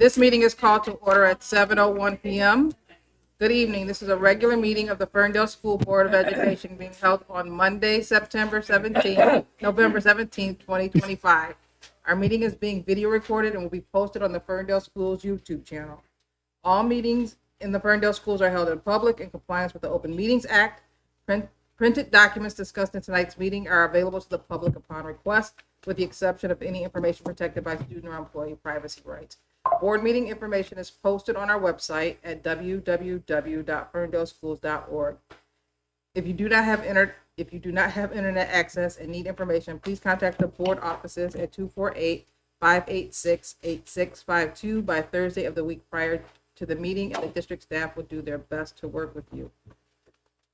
This meeting is called to order at 7:01 p.m. Good evening. This is a regular meeting of the Ferndale School Board of Education being held on Monday, November 17th, 2025. Our meeting is being video recorded and will be posted on the Ferndale Schools YouTube channel. All meetings in the Ferndale schools are held in public in compliance with the Open Meetings Act. Printed documents discussed in tonight's meeting are available to the public upon request, with the exception of any information protected by student or employee privacy rights. Board meeting information is posted on our website at www.ferndaleschools.org. If you do not have internet access and need information, please contact the board offices at 248-586-8652 by Thursday of the week prior to the meeting, and the district staff will do their best to work with you.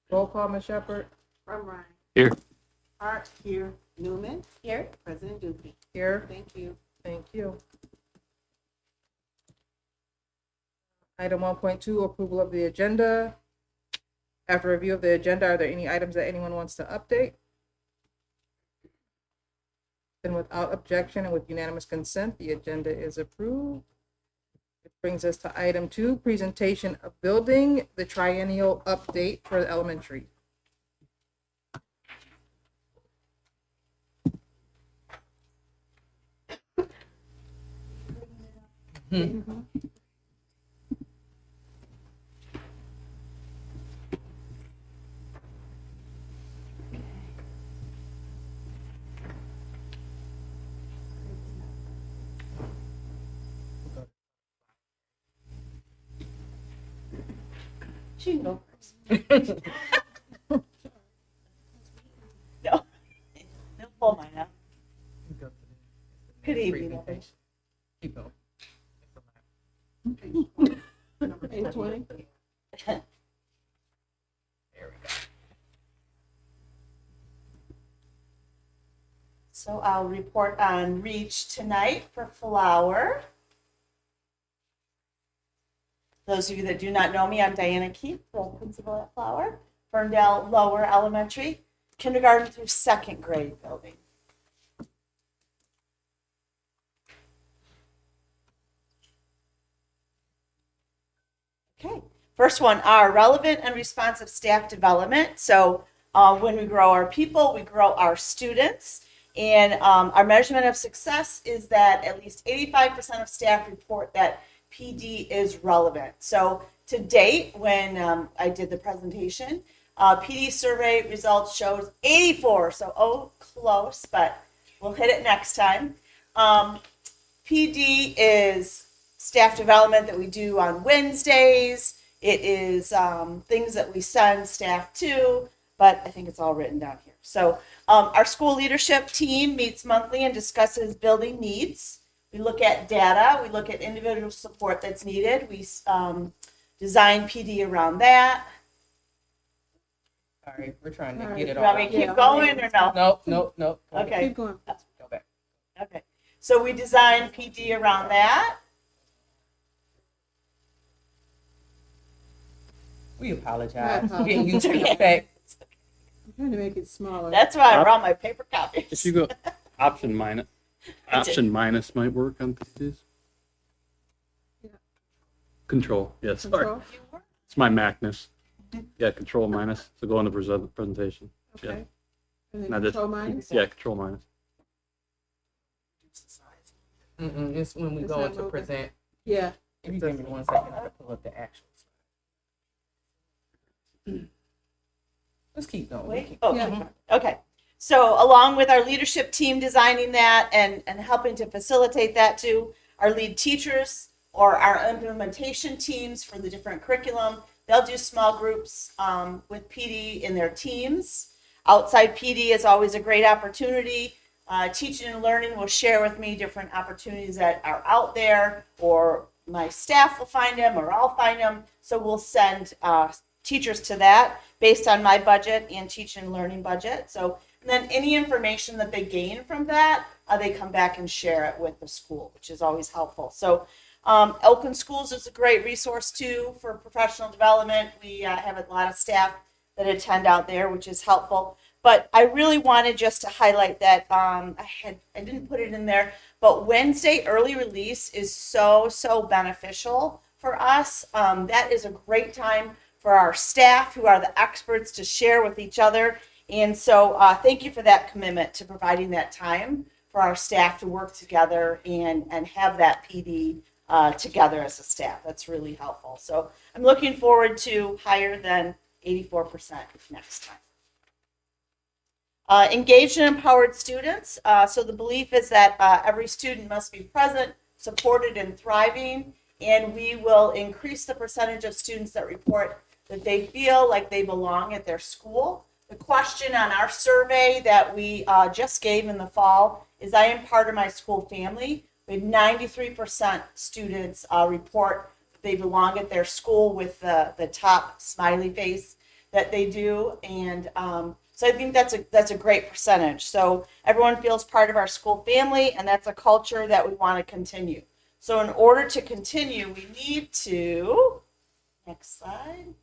Roll call, Ms. Shepherd. From Ryan. Here. Hart. Here. Newman. Here. President Dookie. Here. Thank you. Thank you. Item 1.2, approval of the agenda. After review of the agenda, are there any items that anyone wants to update? Then without objection and with unanimous consent, the agenda is approved. It brings us to item 2, presentation of building, the triennial update for the elementary. She can go first. No. No, pull mine out. Good evening. Presentation. Keep going. 8:20. There we go. So I'll report on Reach tonight for Flower. Those of you that do not know me, I'm Diana Keith, the principal at Flower, Ferndale Lower Elementary, kindergarten through second grade building. Okay, first one, our relevant and responsive staff development. So when we grow our people, we grow our students. And our measurement of success is that at least 85% of staff report that PD is relevant. So to date, when I did the presentation, PD survey results shows 84. So close, but we'll hit it next time. PD is staff development that we do on Wednesdays. It is things that we send staff to, but I think it's all written down here. So our school leadership team meets monthly and discusses building needs. We look at data, we look at individual support that's needed. We design PD around that. Sorry, we're trying to Do get it you want me all. to keep going or no? Nope. Go Okay. back. Keep going. Go back. Okay. So we design PD around that. We apologize. Right, Getting used to the fact. I'm trying to make it smaller. That's why I brought my paper copies. If you go option minus might work on PCs. Yeah. Control, yeah, sorry. Control? It's my Macness. Yeah, control minus. So go on the presentation. Okay. And Now then just- control minus? Yeah, control minus. It's when we It's go not into moving. present. Yeah. If you give me 1 second, I'll pull up the actual slide. Let's keep going. Wait. Yeah. Okay. So along with our leadership team designing that and helping to facilitate that too, our lead teachers or our implementation teams for the different curriculum, they'll do small groups with PD in their teams. Outside PD is always a great opportunity. Teaching and learning will share with me different opportunities that are out there, or my staff will find them, or I'll find them. So we'll send teachers to that based on my budget and teaching and learning budget. So and then any information that they gain from that, they come back and share it with the school, which is always helpful. So Elkin Schools is a great resource too for professional development. We have a lot of staff that attend out there, which is helpful. But I really wanted just to highlight that I didn't put it in there, but Wednesday early release is so beneficial for us. That is a great time for our staff, who are the experts, to share with each other. And so thank you for that commitment to providing that time for our staff to work together and have that PD together as a staff. That's really helpful. So I'm looking forward to higher than 84% next time. Engaged and empowered students. So the belief is that every student must be present, supported, and thriving, and we will increase the percentage of students that report that they feel like they belong at their school. The question on our survey that we just gave in the fall is, I am part of my school family. We had 93% students report that they belong at their school with the top smiley face that they do, and so I think that's a great percentage. So everyone feels part of our school family, and that's a culture that we want to continue. So in order to continue, we need to, next slide.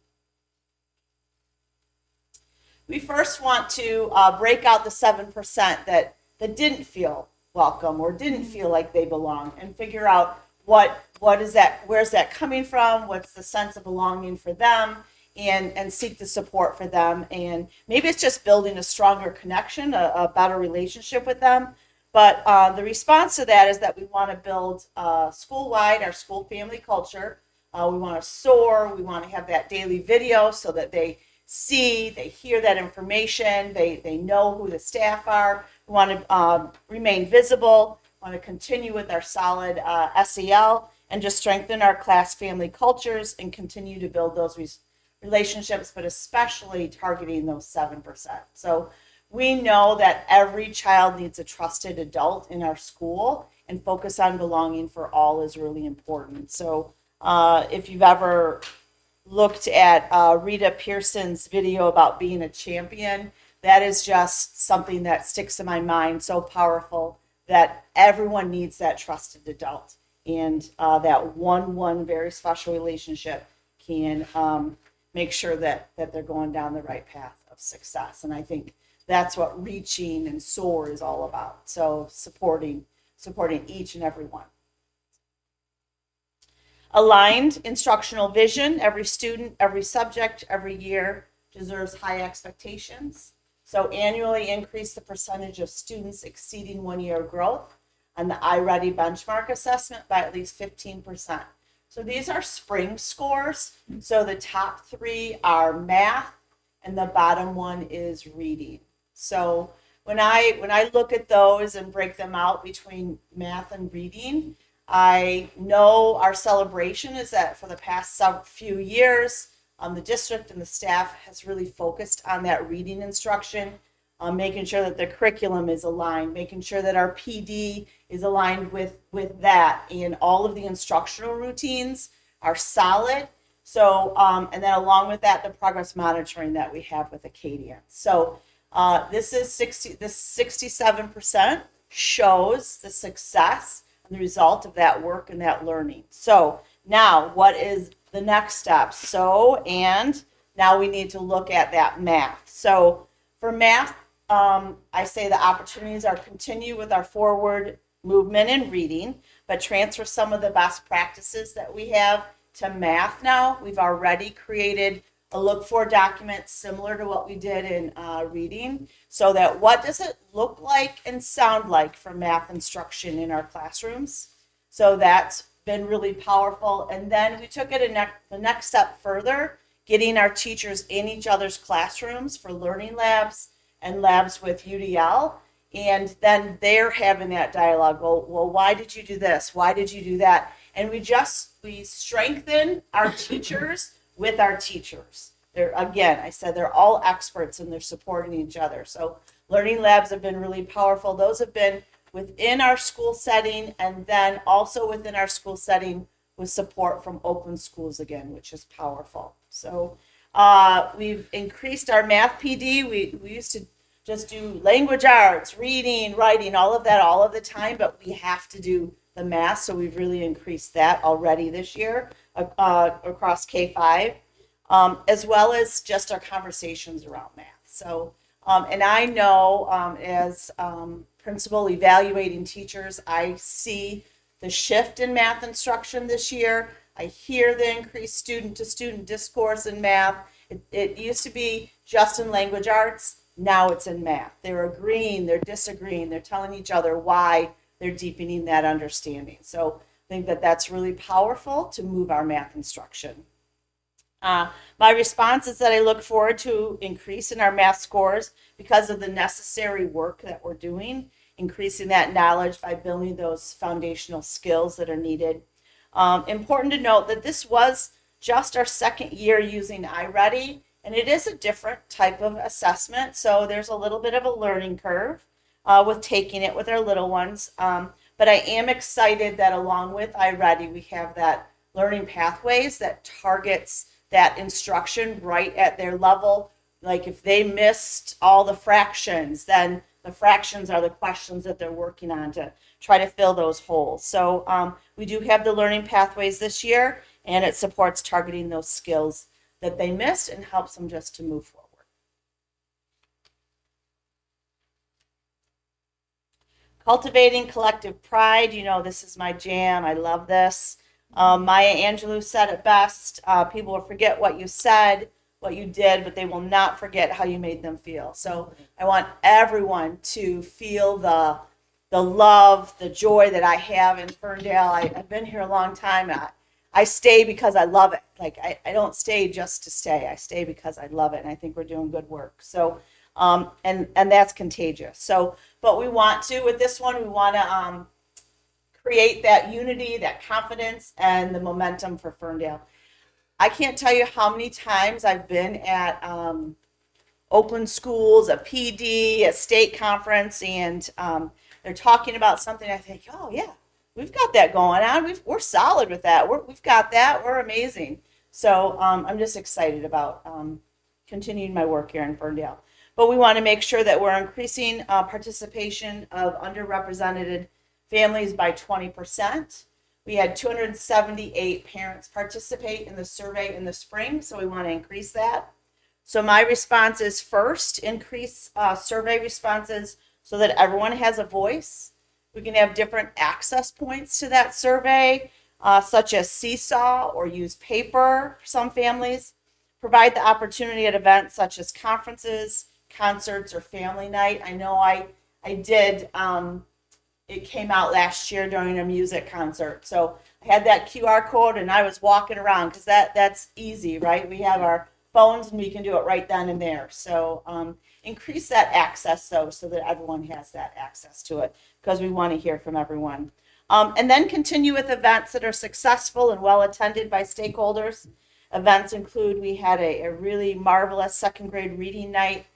We first want to break out the 7% that didn't feel welcome or didn't feel like they belong, and figure out what is that, where's that coming from, what's the sense of belonging for them, and seek the support for them. And maybe it's just building a stronger connection, a better relationship with them. But the response to that is that we want to build school-wide our school family culture. We want to soar. We want to have that daily video so that they see, they hear that information, they know who the staff are. We want to remain visible. We want to continue with our solid SEL, and just strengthen our class family cultures and continue to build those relationships, but especially targeting those 7%. So we know that every child needs a trusted adult in our school, and focus on belonging for all is really important. So if you've ever looked at Rita Pearson's video about being a champion, that is just something that sticks in my mind, so powerful, that everyone needs that trusted adult, and that one very special relationship can make sure that they're going down the right path of success. And I think that's what reaching and SOAR is all about. So supporting each and every one. Aligned instructional vision. Every student, every subject, every year deserves high expectations. So annually increase the percentage of students exceeding 1 year growth on the iReady benchmark assessment by at least 15%. So these are spring scores. So the top 3 are math, and the bottom one is reading. So when I look at those and break them out between math and reading, I know our celebration is that for the past few years, the district and the staff has really focused on that reading instruction, making sure that the curriculum is aligned, making sure that our PD is aligned with that, and all of the instructional routines are solid. So, and then along with that, the progress monitoring that we have with Acadian. So this 67% shows the success and the result of that work and that learning. So now what is the next step? And now we need to look at that math. So for math, I say the opportunities are continue with our forward movement in reading, but transfer some of the best practices that we have to math now. We've already created a look for document similar to what we did in reading, so that what does it look like and sound like for math instruction in our classrooms. So that's been really powerful. And then we took it the next step further, getting our teachers in each other's classrooms for learning labs and labs with UDL. And then they're having that dialogue. Well, why did you do this? Why did you do that? And we strengthen our teachers with our teachers. Again, I said they're all experts and they're supporting each other. So learning labs have been really powerful. Those have been within our school setting, and then also within our school setting with support from open schools again, which is powerful. So we've increased our math PD. We used to just do language arts, reading, writing, all of that all of the time, but we have to do the math. So we've really increased that already this year across K-5, as well as just our conversations around math. So And I know as principal evaluating teachers, I see the shift in math instruction this year. I hear the increased student to student discourse in math. It used to be just in language arts. Now it's in math. They're agreeing, they're disagreeing, they're telling each other why they're deepening that understanding. So I think that that's really powerful to move our math instruction. My response is that I look forward to increase in our math scores because of the necessary work that we're doing, increasing that knowledge by building those foundational skills that are needed. Important to note that this was just our second year using iReady, and it is a different type of assessment, so there's a little bit of a learning curve with taking it with our little ones. But I am excited that along with iReady, we have that learning pathways that targets that instruction right at their level. Like if they missed all the fractions, then the fractions are the questions that they're working on to try to fill those holes. So we do have the learning pathways this year, and it supports targeting those skills that they missed and helps them just to move forward. Cultivating collective pride. You know, this is my jam. I love this. Maya Angelou said it best. People will forget what you said, what you did, but they will not forget how you made them feel. So I want everyone to feel the love, the joy that I have in Ferndale. I've been here a long time. I stay because I love it. Like I don't stay just to stay. I stay because I love it, and I think we're doing good work. So and that's contagious. So, but we want to, with this one, we want to create that unity, that confidence, and the momentum for Ferndale. I can't tell you how many times I've been at Oakland schools, a PD, a state conference, and they're talking about something. I think, oh yeah, we've got that going on. We're solid with that. We've got that. We're amazing. So I'm just excited about continuing my work here in Ferndale. But we want to make sure that we're increasing participation of underrepresented families by 20%. We had 278 parents participate in the survey in the spring, so we want to increase that. So my response is first, increase survey responses so that everyone has a voice. We can have different access points to that survey, such as seesaw or use paper for some families. Provide the opportunity at events such as conferences, concerts, or family night. I know I did, it came out last year during a music concert. So I had that QR code and I was walking around because that's easy, right? We have our phones and we can do it right then and there. So increase that access though, so that everyone has that access to it, because we want to hear from everyone. And then continue with events that are successful and well attended by stakeholders. Events include, we had a really marvelous second grade reading night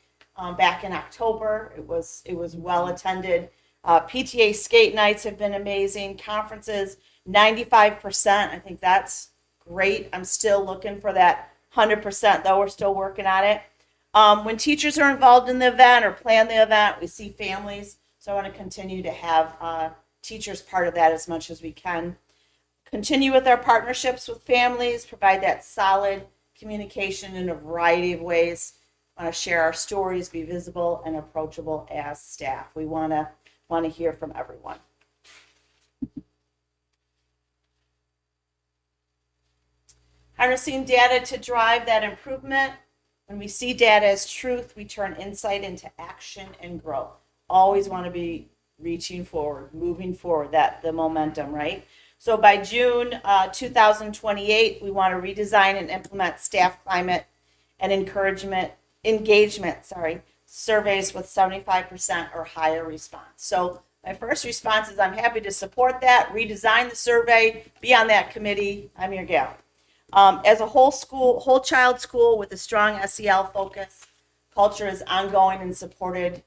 back in October. It was well attended. PTA skate nights have been amazing. Conferences, 95%. I think that's great. I'm still looking for that 100%, though. We're still working on it. When teachers are involved in the event or plan the event, we see families. So I want to continue to have teachers part of that as much as we can. Continue with our partnerships with families, provide that solid communication in a variety of ways. Want to share our stories, be visible and approachable as staff. We want to hear from everyone. Harnessing data to drive that improvement. When we see data as truth, we turn insight into action and growth. Always want to be reaching forward, moving forward, the momentum, right? So by June 2028, we want to redesign and implement staff climate and engagement surveys with 75% or higher response. So my first response is I'm happy to support that, redesign the survey, be on that committee. I'm your gal. As a whole child school with a strong SEL focus, culture is ongoing and supported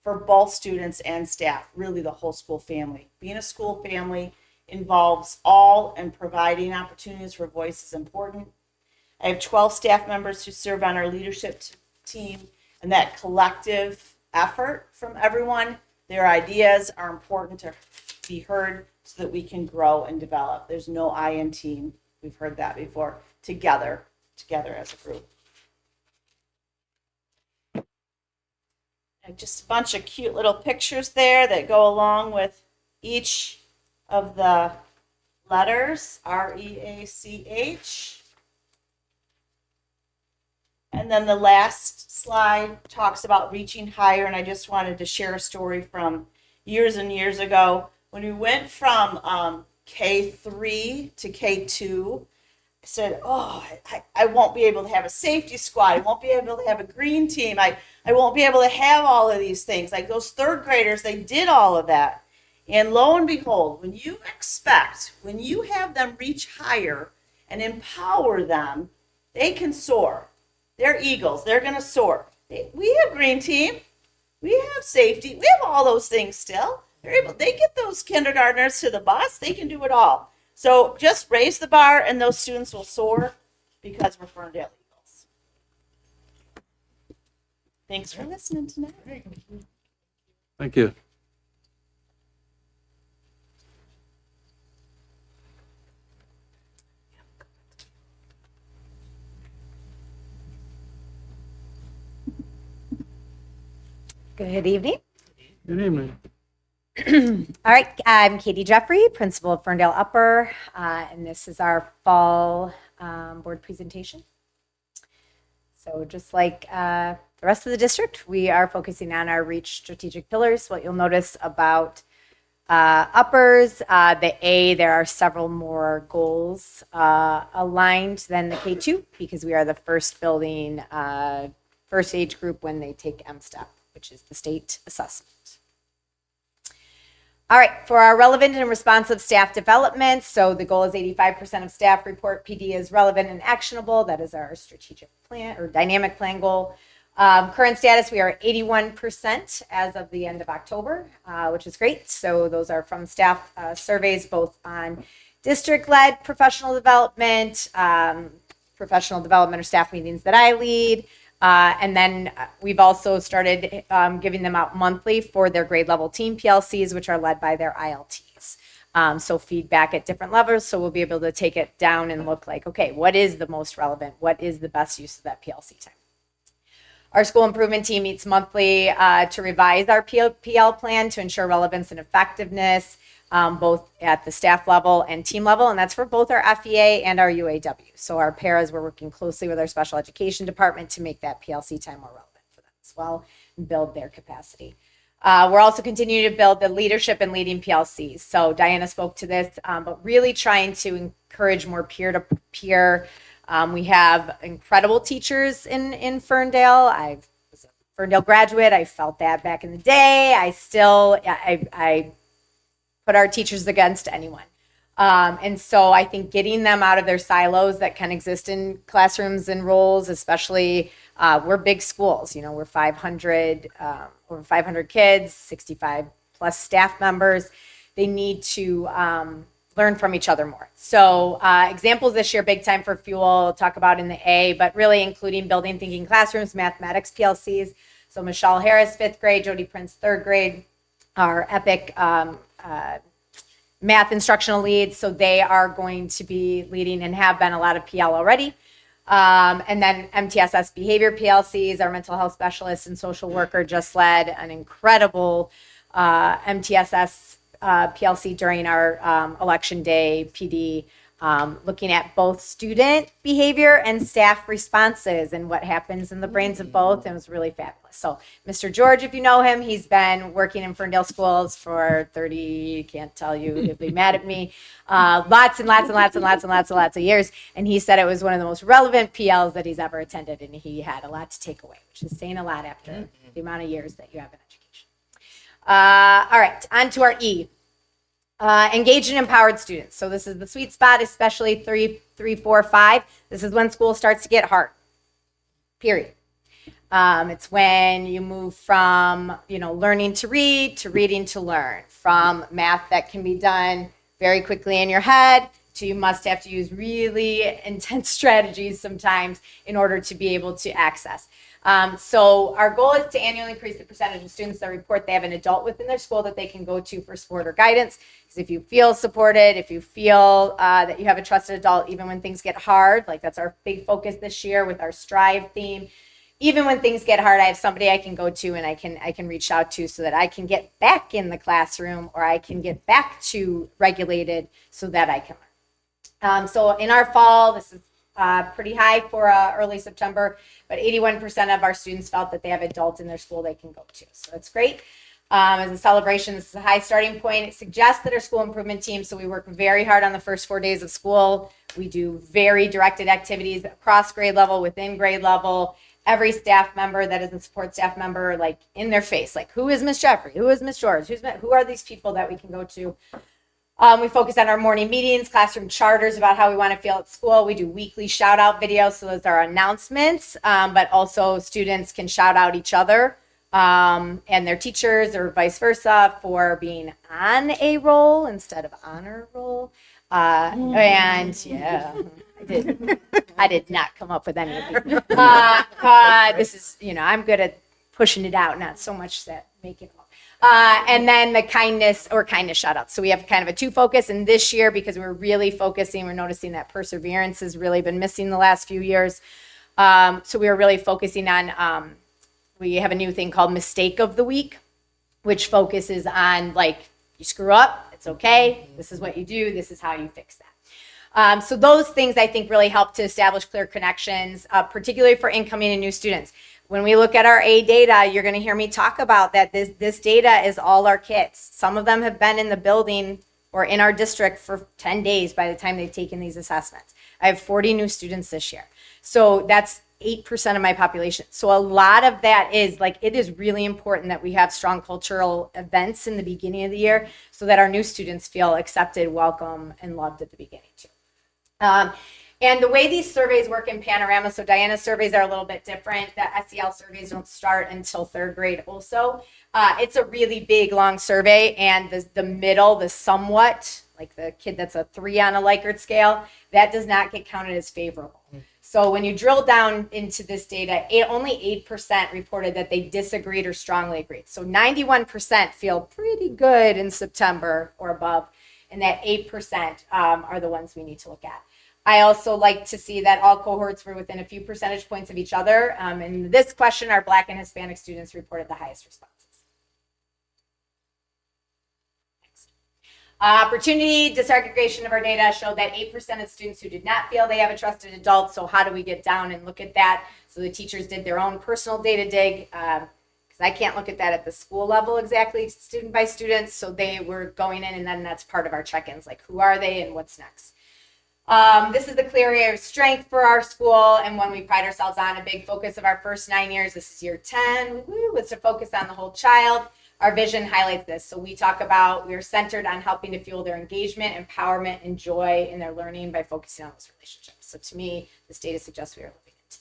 for both students and staff, really the whole school family. Being a school family involves all, and providing opportunities for voice is important. I have 12 staff members who serve on our leadership team, and that collective effort from everyone, their ideas are important to be heard so that we can grow and develop. There's no I in team. We've heard that before. Together as a group. And just a bunch of cute little pictures there that go along with each of the letters, REACH. And then the last slide talks about reaching higher, and I just wanted to share a story from years and years ago when we went from K3 to K2. I said, oh, I won't be able to have a safety squad. I won't be able to have a green team. I won't be able to have all of these things. Like those third graders, they did all of that. And lo and behold, when you have them reach higher and empower them, they can soar. They're eagles. They're going to soar. We have green team. We have safety. We have all those things still. They get those kindergartners to the bus. They can do it all. So just raise the bar and those students will soar because we're Ferndale Eagles. Thanks for listening tonight. Thank you. Good evening. Good evening. All right, I'm Katie Jeffrey, principal of Ferndale Upper, and this is our fall board presentation. So just like the rest of the district, we are focusing on our REACH strategic pillars. What you'll notice about uppers, the A, there are several more goals aligned than the K2 because we are the first building, first age group when they take M-STEP, which is the state assessment. All right, for our relevant and responsive staff development, so the goal is 85% of staff report PD as relevant and actionable. That is our strategic plan or dynamic plan goal. Current status, we are at 81% as of the end of October, which is great. So those are from staff surveys, both on district-led professional development or staff meetings that I lead. And then we've also started giving them out monthly for their grade level team PLCs, which are led by their ILTs. So feedback at different levels. So we'll be able to take it down and look like, okay, what is the most relevant? What is the best use of that PLC time? Our school improvement team meets monthly to revise our PL plan to ensure relevance and effectiveness, both at the staff level and team level, and that's for both our FEA and our UAW. So our paras, we're working closely with our special education department to make that PLC time more relevant for them as well and build their capacity. We're also continuing to build the leadership and leading PLCs. So Diana spoke to this, but really trying to encourage more peer-to-peer. We have incredible teachers in Ferndale. I was a Ferndale graduate. I felt that back in the day. I put our teachers against anyone. And so I think getting them out of their silos that can exist in classrooms and roles, especially we're big schools, we're over 500 kids, 65 plus staff members. They need to learn from each other more. So examples this year, big time for fuel, I'll talk about in the A, but really including building thinking classrooms, mathematics PLCs. So Michelle Harris, 5th grade, Jody Prince, 3rd grade, our EPIC math instructional leads. So they are going to be leading and have been a lot of PL already. And then MTSS behavior PLCs, our mental health specialists and social worker just led an incredible MTSS PLC during our election day PD, looking at both student behavior and staff responses and what happens in the brains of both. And it was really fabulous. So Mr. George, if you know him, he's been working in Ferndale schools for 30, can't tell you, he'll be mad at me, lots of years. And he said it was one of the most relevant PLs that he's ever attended. And he had a lot to take away, which is saying a lot after the amount of years that you have in education. All right, on to our E. Engaged and empowered students. So this is the sweet spot, especially 3, 4, 5. This is when school starts to get hard, period. It's when you move from, learning to read to reading to learn, from math that can be done very quickly in your head to you must have to use really intense strategies sometimes in order to be able to access. So our goal is to annually increase the percentage of students that report they have an adult within their school that they can go to for support or guidance. Because if you feel supported, if you feel that you have a trusted adult, even when things get hard, like that's our big focus this year with our Strive theme, even when things get hard, I have somebody I can go to and I can reach out to so that I can get back in the classroom or I can get back to regulated so that I can learn. So in our fall, this is pretty high for early September, but 81% of our students felt that they have adults in their school they can go to. So that's great. As a celebration, this is a high starting point. It suggests that our school improvement team, so we work very hard on the first 4 days of school. We do very directed activities across grade level, within grade level. Every staff member that is a support staff member, like in their face, like who is Miss Jeffrey? Who is Miss George? Who are these people that we can go to? We focus on our morning meetings, classroom charters about how we want to feel at school. We do weekly shout out videos. So those are announcements, but also students can shout out each other and their teachers or vice versa for being on a roll instead of honor roll. And yeah, I did not come up with any of these. This is, I'm good at pushing it out, not so much that making it up. And then the kindness shout out. So we have kind of a two focus, and this year, because we're really focusing, we're noticing that perseverance has really been missing the last few years. So we are really focusing on, we have a new thing called Mistake of the Week, which focuses on like, you screw up, it's okay. This is what you do. This is how you fix that. So those things I think really help to establish clear connections, particularly for incoming and new students. When we look at our A data, you're going to hear me talk about that. This data is all our kids. Some of them have been in the building or in our district for 10 days by the time they've taken these assessments. I have 40 new students this year. So that's 8% of my population. So a lot of that is like, it is really important that we have strong cultural events in the beginning of the year so that our new students feel accepted, welcome, and loved at the beginning too. And the way these surveys work in Panorama, so Diana's surveys are a little bit different. The SEL surveys don't start until third grade also. It's a really big, long survey, and the middle, the somewhat, like the kid that's a 3 on a Likert scale, that does not get counted as favorable. So when you drill down into this data, only 8% reported that they disagreed or strongly agreed. So 91% feel pretty good in September or above, and that 8% are the ones we need to look at. I also like to see that all cohorts were within a few percentage points of each other. In this question, our Black and Hispanic students reported the highest responses. Next. Opportunity disaggregation of our data showed that 8% of students who did not feel they have a trusted adult. So how do we get down and look at that? So the teachers did their own personal data dig, because I can't look at that at the school level exactly, student by student. So they were going in, and then that's part of our check-ins, like who are they and what's next. This is the clear area of strength for our school and one we pride ourselves on. A big focus of our first 9 years, this is year 10, was to focus on the whole child. Our vision highlights this. So we talk about, we're centered on helping to fuel their engagement, empowerment, and joy in their learning by focusing on those relationships. So to me, this data suggests we are living into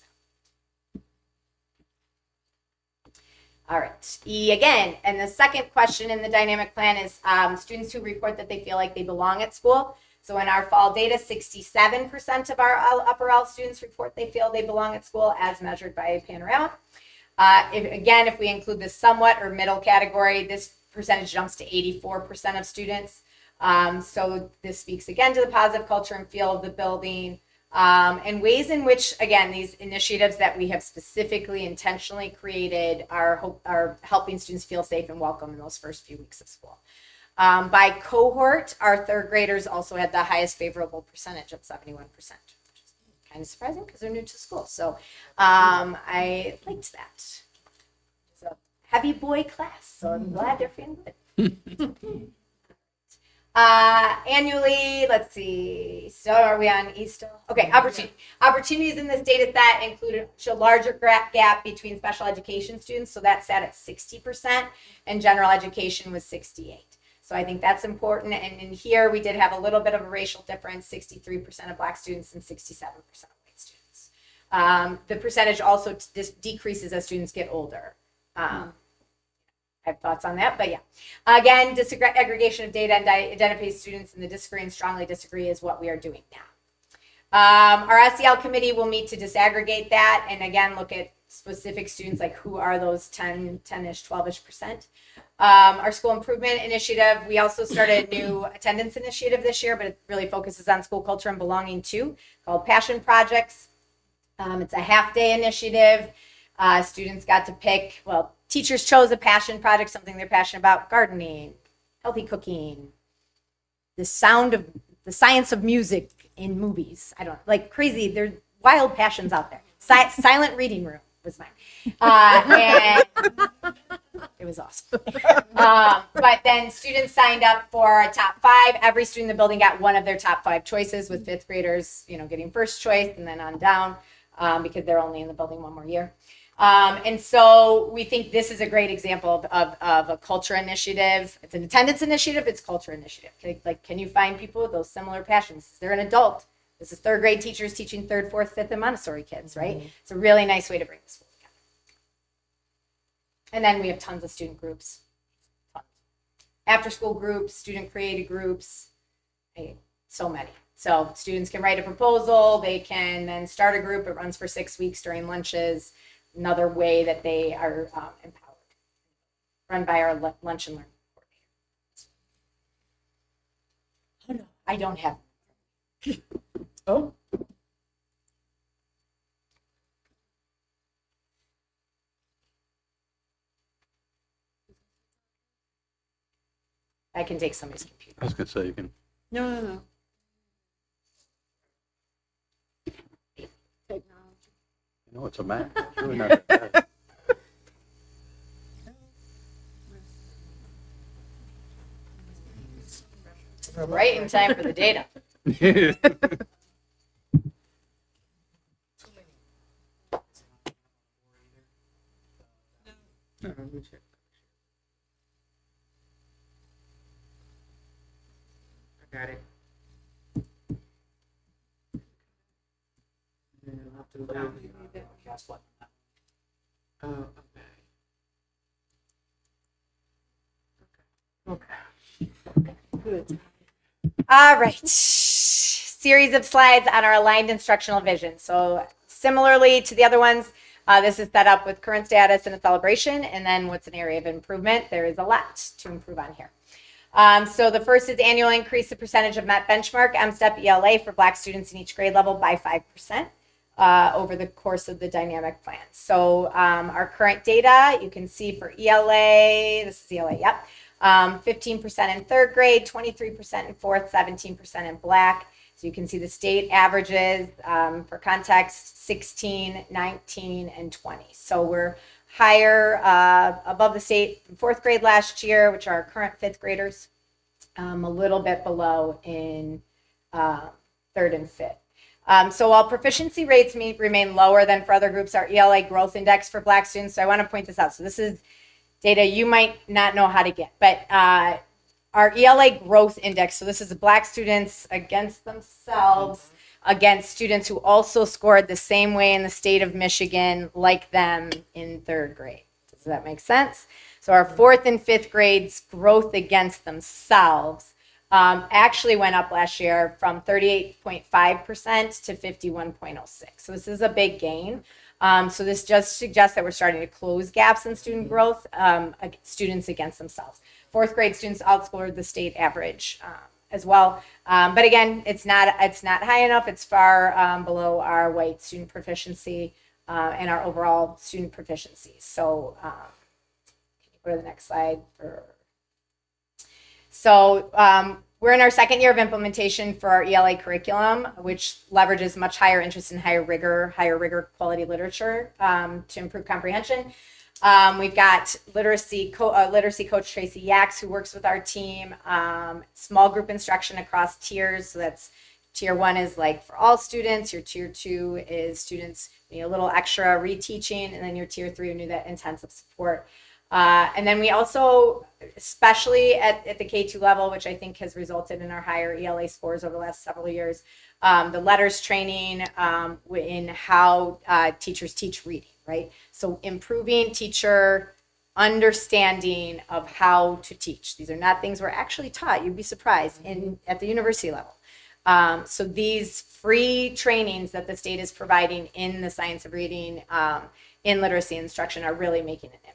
that. All right, E again. And the second question in the dynamic plan is students who report that they feel like they belong at school. So in our fall data, 67% of our upper L students report they feel they belong at school as measured by Panorama. If we include the somewhat or middle category, this percentage jumps to 84% of students. So this speaks again to the positive culture and feel of the building, and ways in which, again, these initiatives that we have specifically intentionally created are helping students feel safe and welcome in those first few weeks of school. By cohort, our third graders also had the highest favorable percentage of 71%, which is kind of surprising because they're new to school. So I liked that. It's a heavy boy class, so I'm glad they're feeling good. Annually, let's see. So are we on E still? Okay, opportunity. Opportunities in this data set included a larger gap between special education students. So that sat at 60%, and general education was 68%. So I think that's important. And in here, we did have a little bit of a racial difference, 63% of Black students and 67% of white students. The percentage also decreases as students get older. I have thoughts on that, but yeah. Again, disaggregation of data and identifies students in the disagree and strongly disagree is what we are doing now. Our SEL committee will meet to disaggregate that and again, look at specific students, like who are those 10-ish, 12-ish%. Our school improvement initiative, we also started a new attendance initiative this year, but it really focuses on school culture and belonging too, called Passion Projects. It's a half-day initiative. Students got to pick, well, teachers chose a passion project, something they're passionate about: gardening, healthy cooking, the science of music in movies. I don't like crazy. There's wild passions out there. Silent reading room was mine. And it was awesome. But then students signed up for a top 5. Every student in the building got one of their top 5 choices, with 5th graders, getting first choice and then on down, because they're only in the building one more year. And so we think this is a great example of a culture initiative. It's an attendance initiative. It's culture initiative. Can you find people with those similar passions? They're an adult. This is 3rd grade teachers teaching 3rd, 4th, 5th, and Montessori kids, right? Mm-hmm. It's a really nice way to bring this together. And then we have tons of student groups. Tons. After school groups, student created groups, so many. So students can write a proposal. They can then start a group. It runs for 6 weeks during lunches. Another way that they are empowered. Run by our lunch and learn coordinator. Oh no, I don't have. Oh. I can take somebody's computer. I was gonna say, you can, No. Technology. it's a Mac. It's really not that bad. Right in time for the data. I got it. And I'll have to look down the cast button. Oh, okay. Good. All right. Series of slides on our aligned instructional vision. So similarly to the other ones, this is set up with current status and a celebration, and then what's an area of improvement. There is a lot to improve on here. So the first is annual increase the percentage of MET benchmark MSTEP ELA for Black students in each grade level by 5% over the course of the dynamic plan. So our current data, you can see for ELA, this is ELA, yep. 15% in 3rd grade, 23% in 4th, 17% in Black. So you can see the state averages, for context, 16, 19, and 20. So we're higher above the state in 4th grade last year, which are our current 5th graders, a little bit below in 3rd and 5th. So while proficiency rates remain lower than for other groups, our ELA growth index for Black students, so I want to point this out. So this is data you might not know how to get, but our ELA growth index, so this is Black students against themselves, against students who also scored the same way in the state of Michigan like them in 3rd grade. Does that make sense? So our 4th and 5th grades growth against themselves actually went up last year from 38.5% to 51.06. So this is a big gain. So this just suggests that we're starting to close gaps in student growth, students against themselves. 4th grade students outscored the state average as well. But again, it's not high enough. It's far below our white student proficiency and our overall student proficiency. So can you go to the next slide? So we're in our 2nd year of implementation for our ELA curriculum, which leverages much higher interest in higher rigor quality literature to improve comprehension. We've got literacy coach Tracy Yaks, who works with our team, small group instruction across tiers. So that's tier 1 is like for all students. Your tier 2 is students need a little extra reteaching, and then your tier 3 who need that intensive support. And then we also, especially at the K2 level, which I think has resulted in our higher ELA scores over the last several years, the letters training in how teachers teach reading, right? So improving teacher understanding of how to teach. These are not things we're actually taught, you'd be surprised, at the university level. So these free trainings that the state is providing in the science of reading, in literacy instruction, are really making an impact.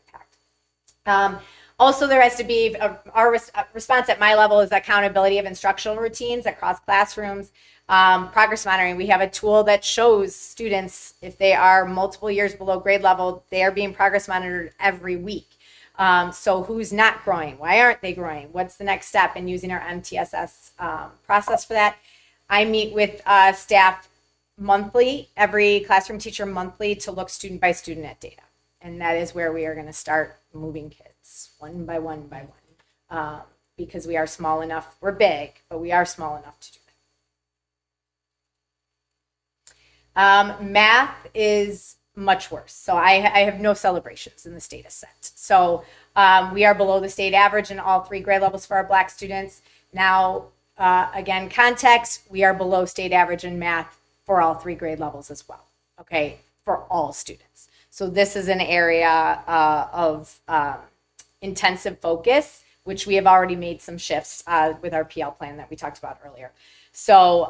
Also, there has to be our response at my level is accountability of instructional routines across classrooms. Progress monitoring. We have a tool that shows students if they are multiple years below grade level, they are being progress monitored every week. So who's not growing? Why aren't they growing? What's the next step in using our MTSS process for that? I meet with staff monthly, every classroom teacher monthly, to look student by student at data. And that is where we are going to start moving kids one by one by one, because we are small enough. We're big, but we are small enough to do that. Math is much worse. So I have no celebrations in this data set. So we are below the state average in all 3 grade levels for our Black students. Now, again, context, we are below state average in math for all 3 grade levels as well, okay, for all students. So this is an area of intensive focus, which we have already made some shifts with our PL plan that we talked about earlier. So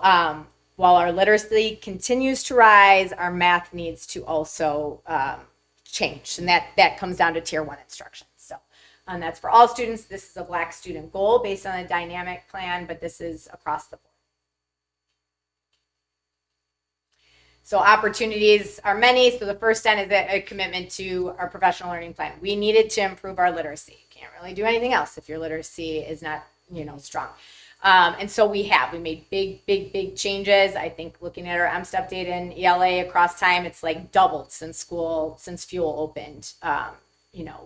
while our literacy continues to rise, our math needs to also change. And that comes down to tier 1 instruction. So and that's for all students. This is a Black student goal based on a dynamic plan, but this is across the board. So opportunities are many. So the first 10 is a commitment to our professional learning plan. We needed to improve our literacy. Can't really do anything else if your literacy is not, strong. And so we made big changes. I think looking at our MSTEP data and ELA across time, it's like doubled since Fuel opened,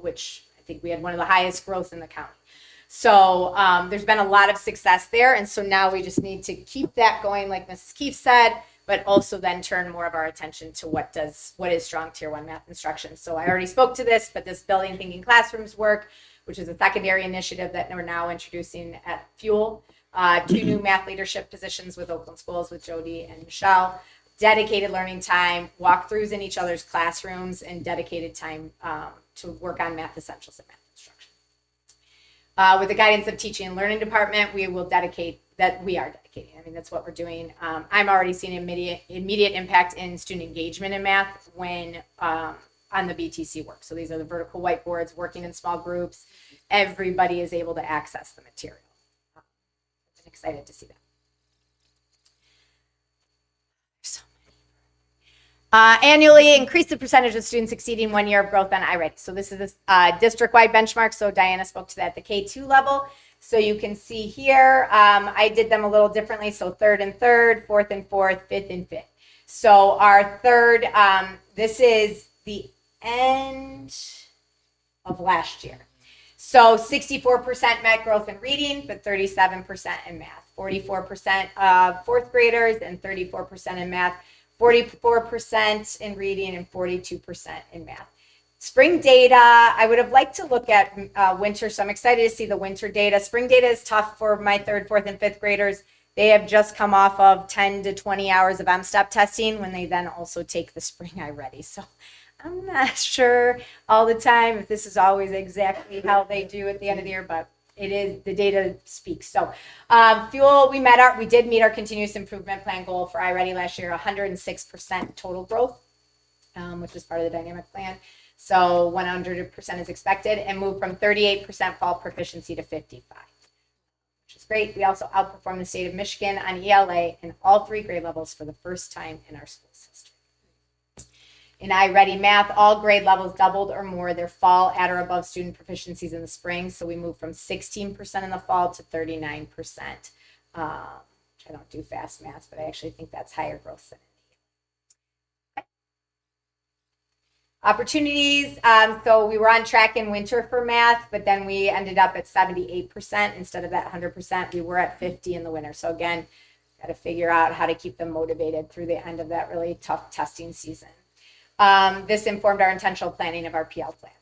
which I think we had one of the highest growth in the county. So there's been a lot of success there. And so now we just need to keep that going, like Mrs. Keefe said, but also then turn more of our attention to what is strong tier 1 math instruction. So I already spoke to this, but this Building Thinking Classrooms work, which is a secondary initiative that we're now introducing at Fuel. 2 new math leadership positions with Oakland Schools with Jody and Michelle. Dedicated learning time, walkthroughs in each other's classrooms, and dedicated time to work on math essentials and math instruction. With the guidance of teaching and learning department, we are dedicating. I mean, that's what we're doing. I'm already seeing immediate impact in student engagement in math when on the BTC work. So these are the vertical whiteboards, working in small groups. Everybody is able to access the material. I'm excited to see that. Annually increase the percentage of students exceeding 1 year of growth on iReady. So this is a district-wide benchmark. So Diana spoke to that at the K2 level. So you can see here, I did them a little differently. So 3rd and 3rd, 4th and 4th, 5th and 5th. So our 3rd, this is the end of last year. So 64% met growth in reading, but 37% in math. 44% of 4th graders and 34% in math. 44% in reading and 42% in math. Spring data, I would have liked to look at winter, so I'm excited to see the winter data. Spring data is tough for my 3rd, 4th, and 5th graders. They have just come off of 10 to 20 hours of MSTEP testing when they then also take the spring iReady. So I'm not sure all the time if this is always exactly how they do at the end of the year, but it is, the data speaks. So Fuel, we did meet our continuous improvement plan goal for iReady last year, 106% total growth, which is part of the dynamic plan. So 100% is expected, and moved from 38% fall proficiency to 55%, which is great. We also outperformed the state of Michigan on ELA in all 3 grade levels for the first time in our school's history. In iReady Math, all grade levels doubled or more their fall at or above student proficiencies in the spring. So we moved from 16% in the fall to 39%. Which I don't do fast math, but I actually think that's higher growth than opportunities. So we were on track in winter for math, but then we ended up at 78% instead of that 100%. We were at 50 in the winter. So again, got to figure out how to keep them motivated through the end of that really tough testing season. This informed our intentional planning of our PL plan.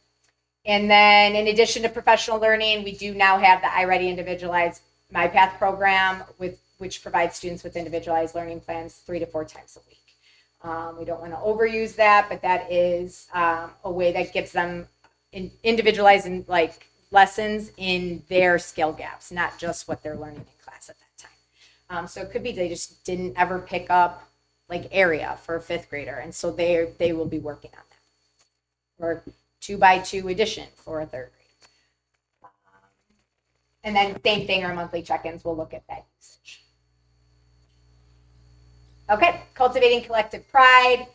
And then in addition to professional learning, we do now have the iReady individualized MyPath program, which provides students with individualized learning plans 3 to 4 times a week. We don't want to overuse that, but that is a way that gives them individualized lessons in their skill gaps, not just what they're learning in class at that time. So it could be they just didn't ever pick up area for a 5th grader, and so they will be working on that. Or 2x2 addition for a 3rd And then same thing, our monthly check-ins will look at that usage. Okay, cultivating collective pride.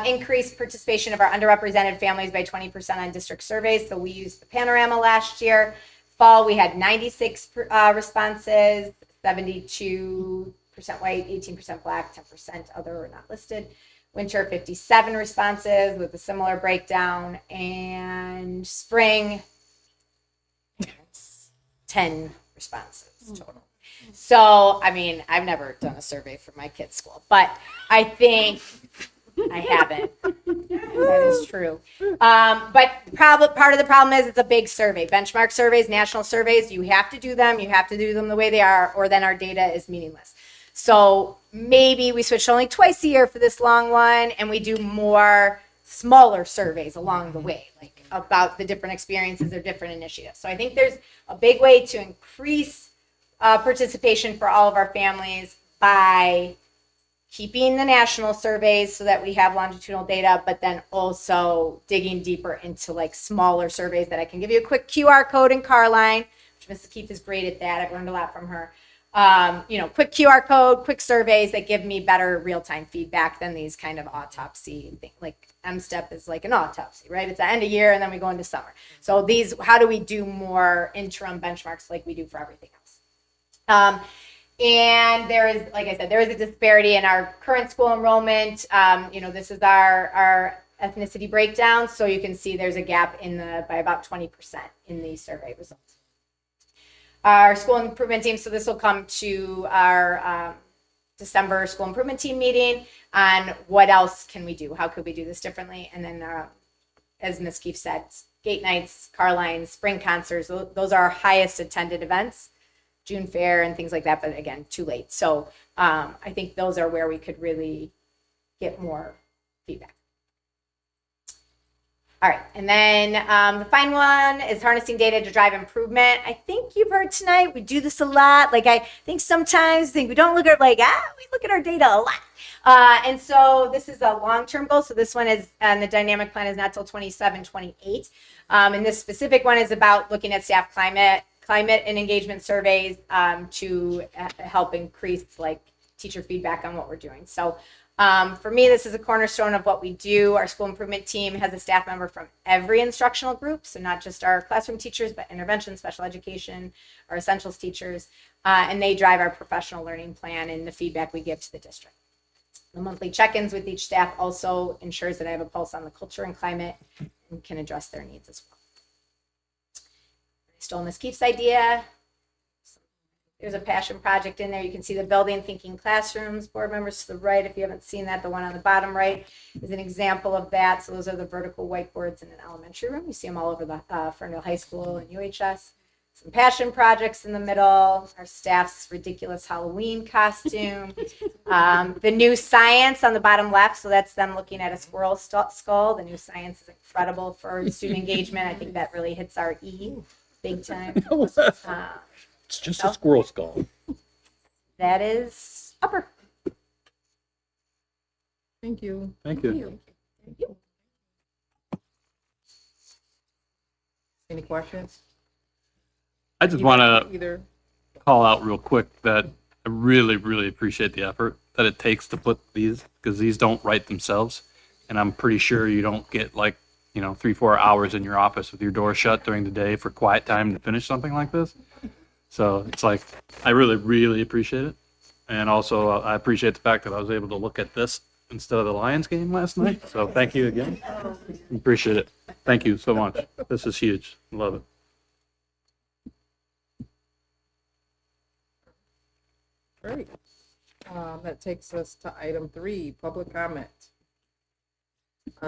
Increased participation of our underrepresented families by 20% on district surveys. So we used the panorama last year. Fall, we had 96 responses, 72% white, 18% black, 10% other or not listed. Winter, 57 responses with a similar breakdown. And spring, 10 responses total. So, I mean, I've never done a survey for my kids' school, but I think I haven't. That is true. But part of the problem is it's a big survey. Benchmark surveys, national surveys, you have to do them. You have to do them the way they are, or then our data is meaningless. So maybe we switch only twice a year for this long one, and we do more smaller surveys along the way, like about the different experiences or different initiatives. So I think there's a big way to increase participation for all of our families by keeping the national surveys so that we have longitudinal data, but then also digging deeper into like smaller surveys that I can give you a quick QR code in Carline, which Mrs. Keefe is great at that. I've learned a lot from her. Quick QR code, quick surveys that give me better real-time feedback than these kind of autopsy thing. Like M-STEP is like an autopsy, right? It's the end of year and then we go into summer. So these, how do we do more interim benchmarks like we do for everything else? And there is, like I said, there is a disparity in our current school enrollment. This is our ethnicity breakdown. So you can see there's a gap by about 20% in the survey results. Our school improvement team, so this will come to our December school improvement team meeting on what else can we do? How could we do this differently? And then, as Ms. Keefe said, skate nights, car lines, spring concerts, those are our highest attended events. June Fair and things like that, but again, too late. So I think those are where we could really get more feedback. All right, and then the final one is harnessing data to drive improvement. I think you've heard tonight, we do this a lot. Like I think sometimes we don't look at we look at our data a lot. And so this is a long-term goal. So this one is, and the dynamic plan is not till 27, 28. And this specific one is about looking at staff climate and engagement surveys to help increase like teacher feedback on what we're doing. So for me, this is a cornerstone of what we do. Our school improvement team has a staff member from every instructional group. So not just our classroom teachers, but intervention, special education, our essentials teachers. And they drive our professional learning plan and the feedback we give to the district. The monthly check-ins with each staff also ensures that I have a pulse on the culture and climate and can address their needs as well. Stole Ms. Keefe's idea. There's a passion project in there. You can see the building thinking classrooms. Board members to the right, if you haven't seen that, the one on the bottom right is an example of that. So those are the vertical whiteboards in an elementary room. You see them all over the Ferndale High School and UHS. Some passion projects in the middle. Our staff's ridiculous Halloween costume. The new science on the bottom left. So that's them looking at a squirrel skull. The new science is incredible for student engagement. I think that really hits our E. Big time. It's just a squirrel skull. That is upper. Thank you. Thank you. Any questions? I just want to Either. call out real quick that I really, really appreciate the effort that it takes to put these, because these don't write themselves. And I'm pretty sure you don't get 3-4 hours in your office with your door shut during the day for quiet time to finish something like this. So it's like, I really, really appreciate it. And also I appreciate the fact that I was able to look at this instead of the Lions game last night. So thank you again. Appreciate it. Thank you so much. This is huge. Love it. Great. That takes us to item 3, public comment.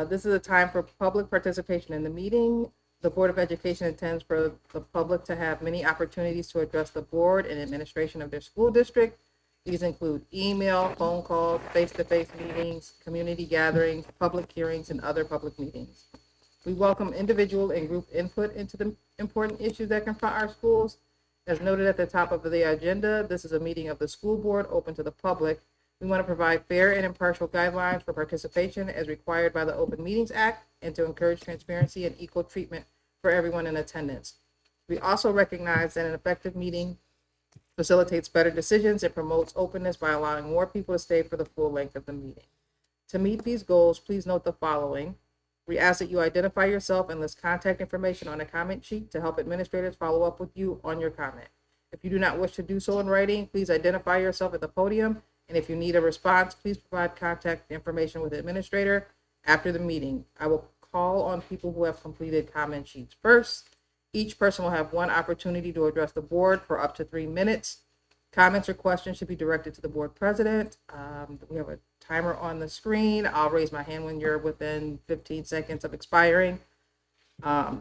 This is a time for public participation in the meeting. The Board of Education intends for the public to have many opportunities to address the board and administration of their school district. These include email, phone calls, face-to-face meetings, community gatherings, public hearings, and other public meetings. We welcome individual and group input into the important issues that confront our schools. As noted at the top of the agenda, this is a meeting of the school board open to the public. We want to provide fair and impartial guidelines for participation as required by the Open Meetings Act and to encourage transparency and equal treatment for everyone in attendance. We also recognize that an effective meeting facilitates better decisions and promotes openness by allowing more people to stay for the full length of the meeting. To meet these goals, please note the following. We ask that you identify yourself and list contact information on a comment sheet to help administrators follow up with you on your comment. If you do not wish to do so in writing, please identify yourself at the podium, and if you need a response, please provide contact information with the administrator after the meeting. I will call on people who have completed comment sheets first. Each person will have one opportunity to address the board for up to 3 minutes. Comments or questions should be directed to the board president. We have a timer on the screen. I'll raise my hand when you're within 15 seconds of expiring.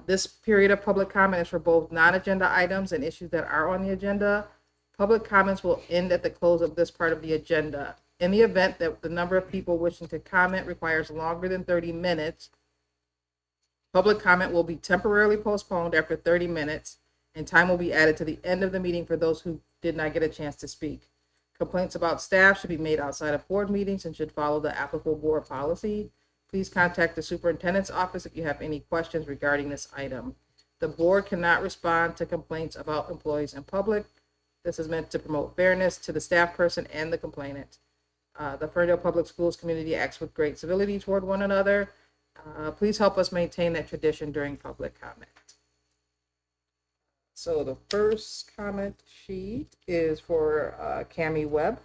This period of public comment is for both non-agenda items and issues that are on the agenda. Public comments will end at the close of this part of the agenda. In the event that the number of people wishing to comment requires longer than 30 minutes, public comment will be temporarily postponed after 30 minutes, and time will be added to the end of the meeting for those who did not get a chance to speak. Complaints about staff should be made outside of board meetings and should follow the applicable board policy. Please contact the superintendent's office if you have any questions regarding this item. The board cannot respond to complaints about employees in public. This is meant to promote fairness to the staff person and the complainant. The Ferndale Public Schools community acts with great civility toward one another. Please help us maintain that tradition during public comment. So the first comment sheet is for Cami Webb.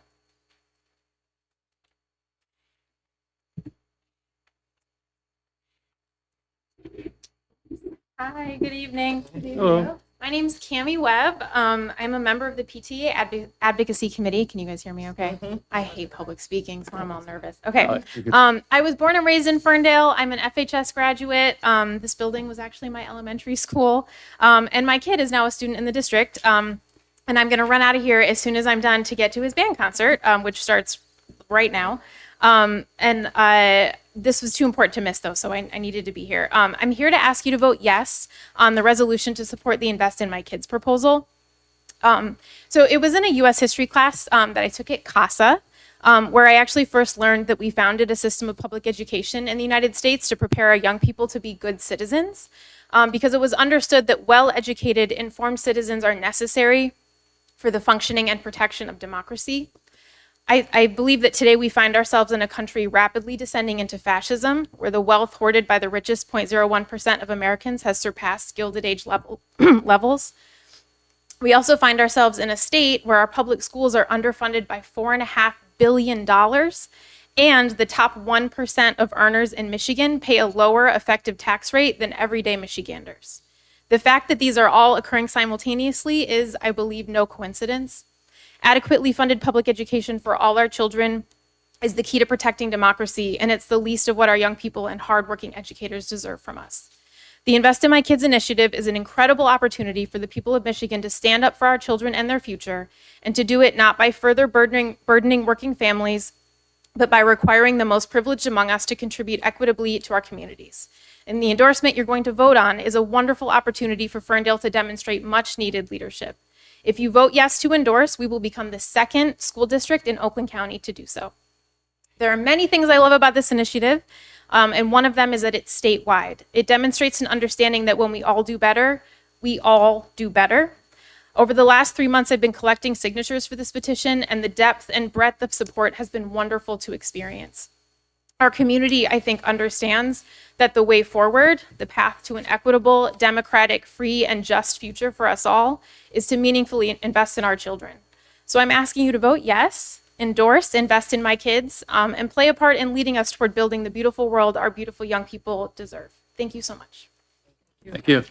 Hi, good evening. Hello. My name's Cami Webb. I'm a member of the PTA Advocacy Committee. Can you guys hear me okay? I hate public speaking, so I'm all nervous. Okay. You're good. I was born and raised in Ferndale. I'm an FHS graduate. This building was actually my elementary school. And my kid is now a student in the district. And I'm going to run out of here as soon as I'm done to get to his band concert, which starts right now. This was too important to miss, though, so I needed to be here. I'm here to ask you to vote yes on the resolution to support the Invest in My Kids proposal. So it was in a U.S. history class that I took at CASA, where I actually first learned that we founded a system of public education in the United States to prepare our young people to be good citizens, because it was understood that well-educated, informed citizens are necessary for the functioning and protection of democracy. I believe that today we find ourselves in a country rapidly descending into fascism, where the wealth hoarded by the richest 0.01% of Americans has surpassed Gilded Age levels. We also find ourselves in a state where our public schools are underfunded by $4.5 billion, and the top 1% of earners in Michigan pay a lower effective tax rate than everyday Michiganders. The fact that these are all occurring simultaneously is, I believe, no coincidence. Adequately funded public education for all our children is the key to protecting democracy, and it's the least of what our young people and hardworking educators deserve from us. The Invest in My Kids initiative is an incredible opportunity for the people of Michigan to stand up for our children and their future, and to do it not by further burdening working families, but by requiring the most privileged among us to contribute equitably to our communities. And the endorsement you're going to vote on is a wonderful opportunity for Ferndale to demonstrate much needed leadership. If you vote yes to endorse, we will become the second school district in Oakland County to do so. There are many things I love about this initiative, and one of them is that it's statewide. It demonstrates an understanding that when we all do better, we all do better. Over the last 3 months, I've been collecting signatures for this petition, and the depth and breadth of support has been wonderful to experience. Our community, I think, understands that the way forward, the path to an equitable, democratic, free, and just future for us all, is to meaningfully invest in our children. So I'm asking you to vote yes, endorse, invest in my kids, and play a part in leading us toward building the beautiful world our beautiful young people deserve. Thank you so much. Thank you.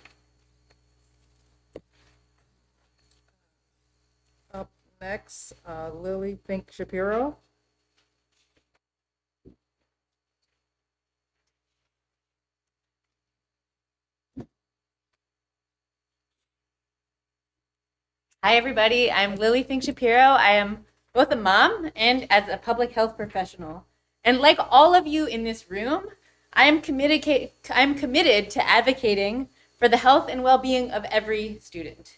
Up next, Lily Fink Shapiro. Hi, everybody. I'm Lily Fink Shapiro. I am both a mom and as a public health professional. And like all of you in this room, I'm committed to advocating for the health and well-being of every student.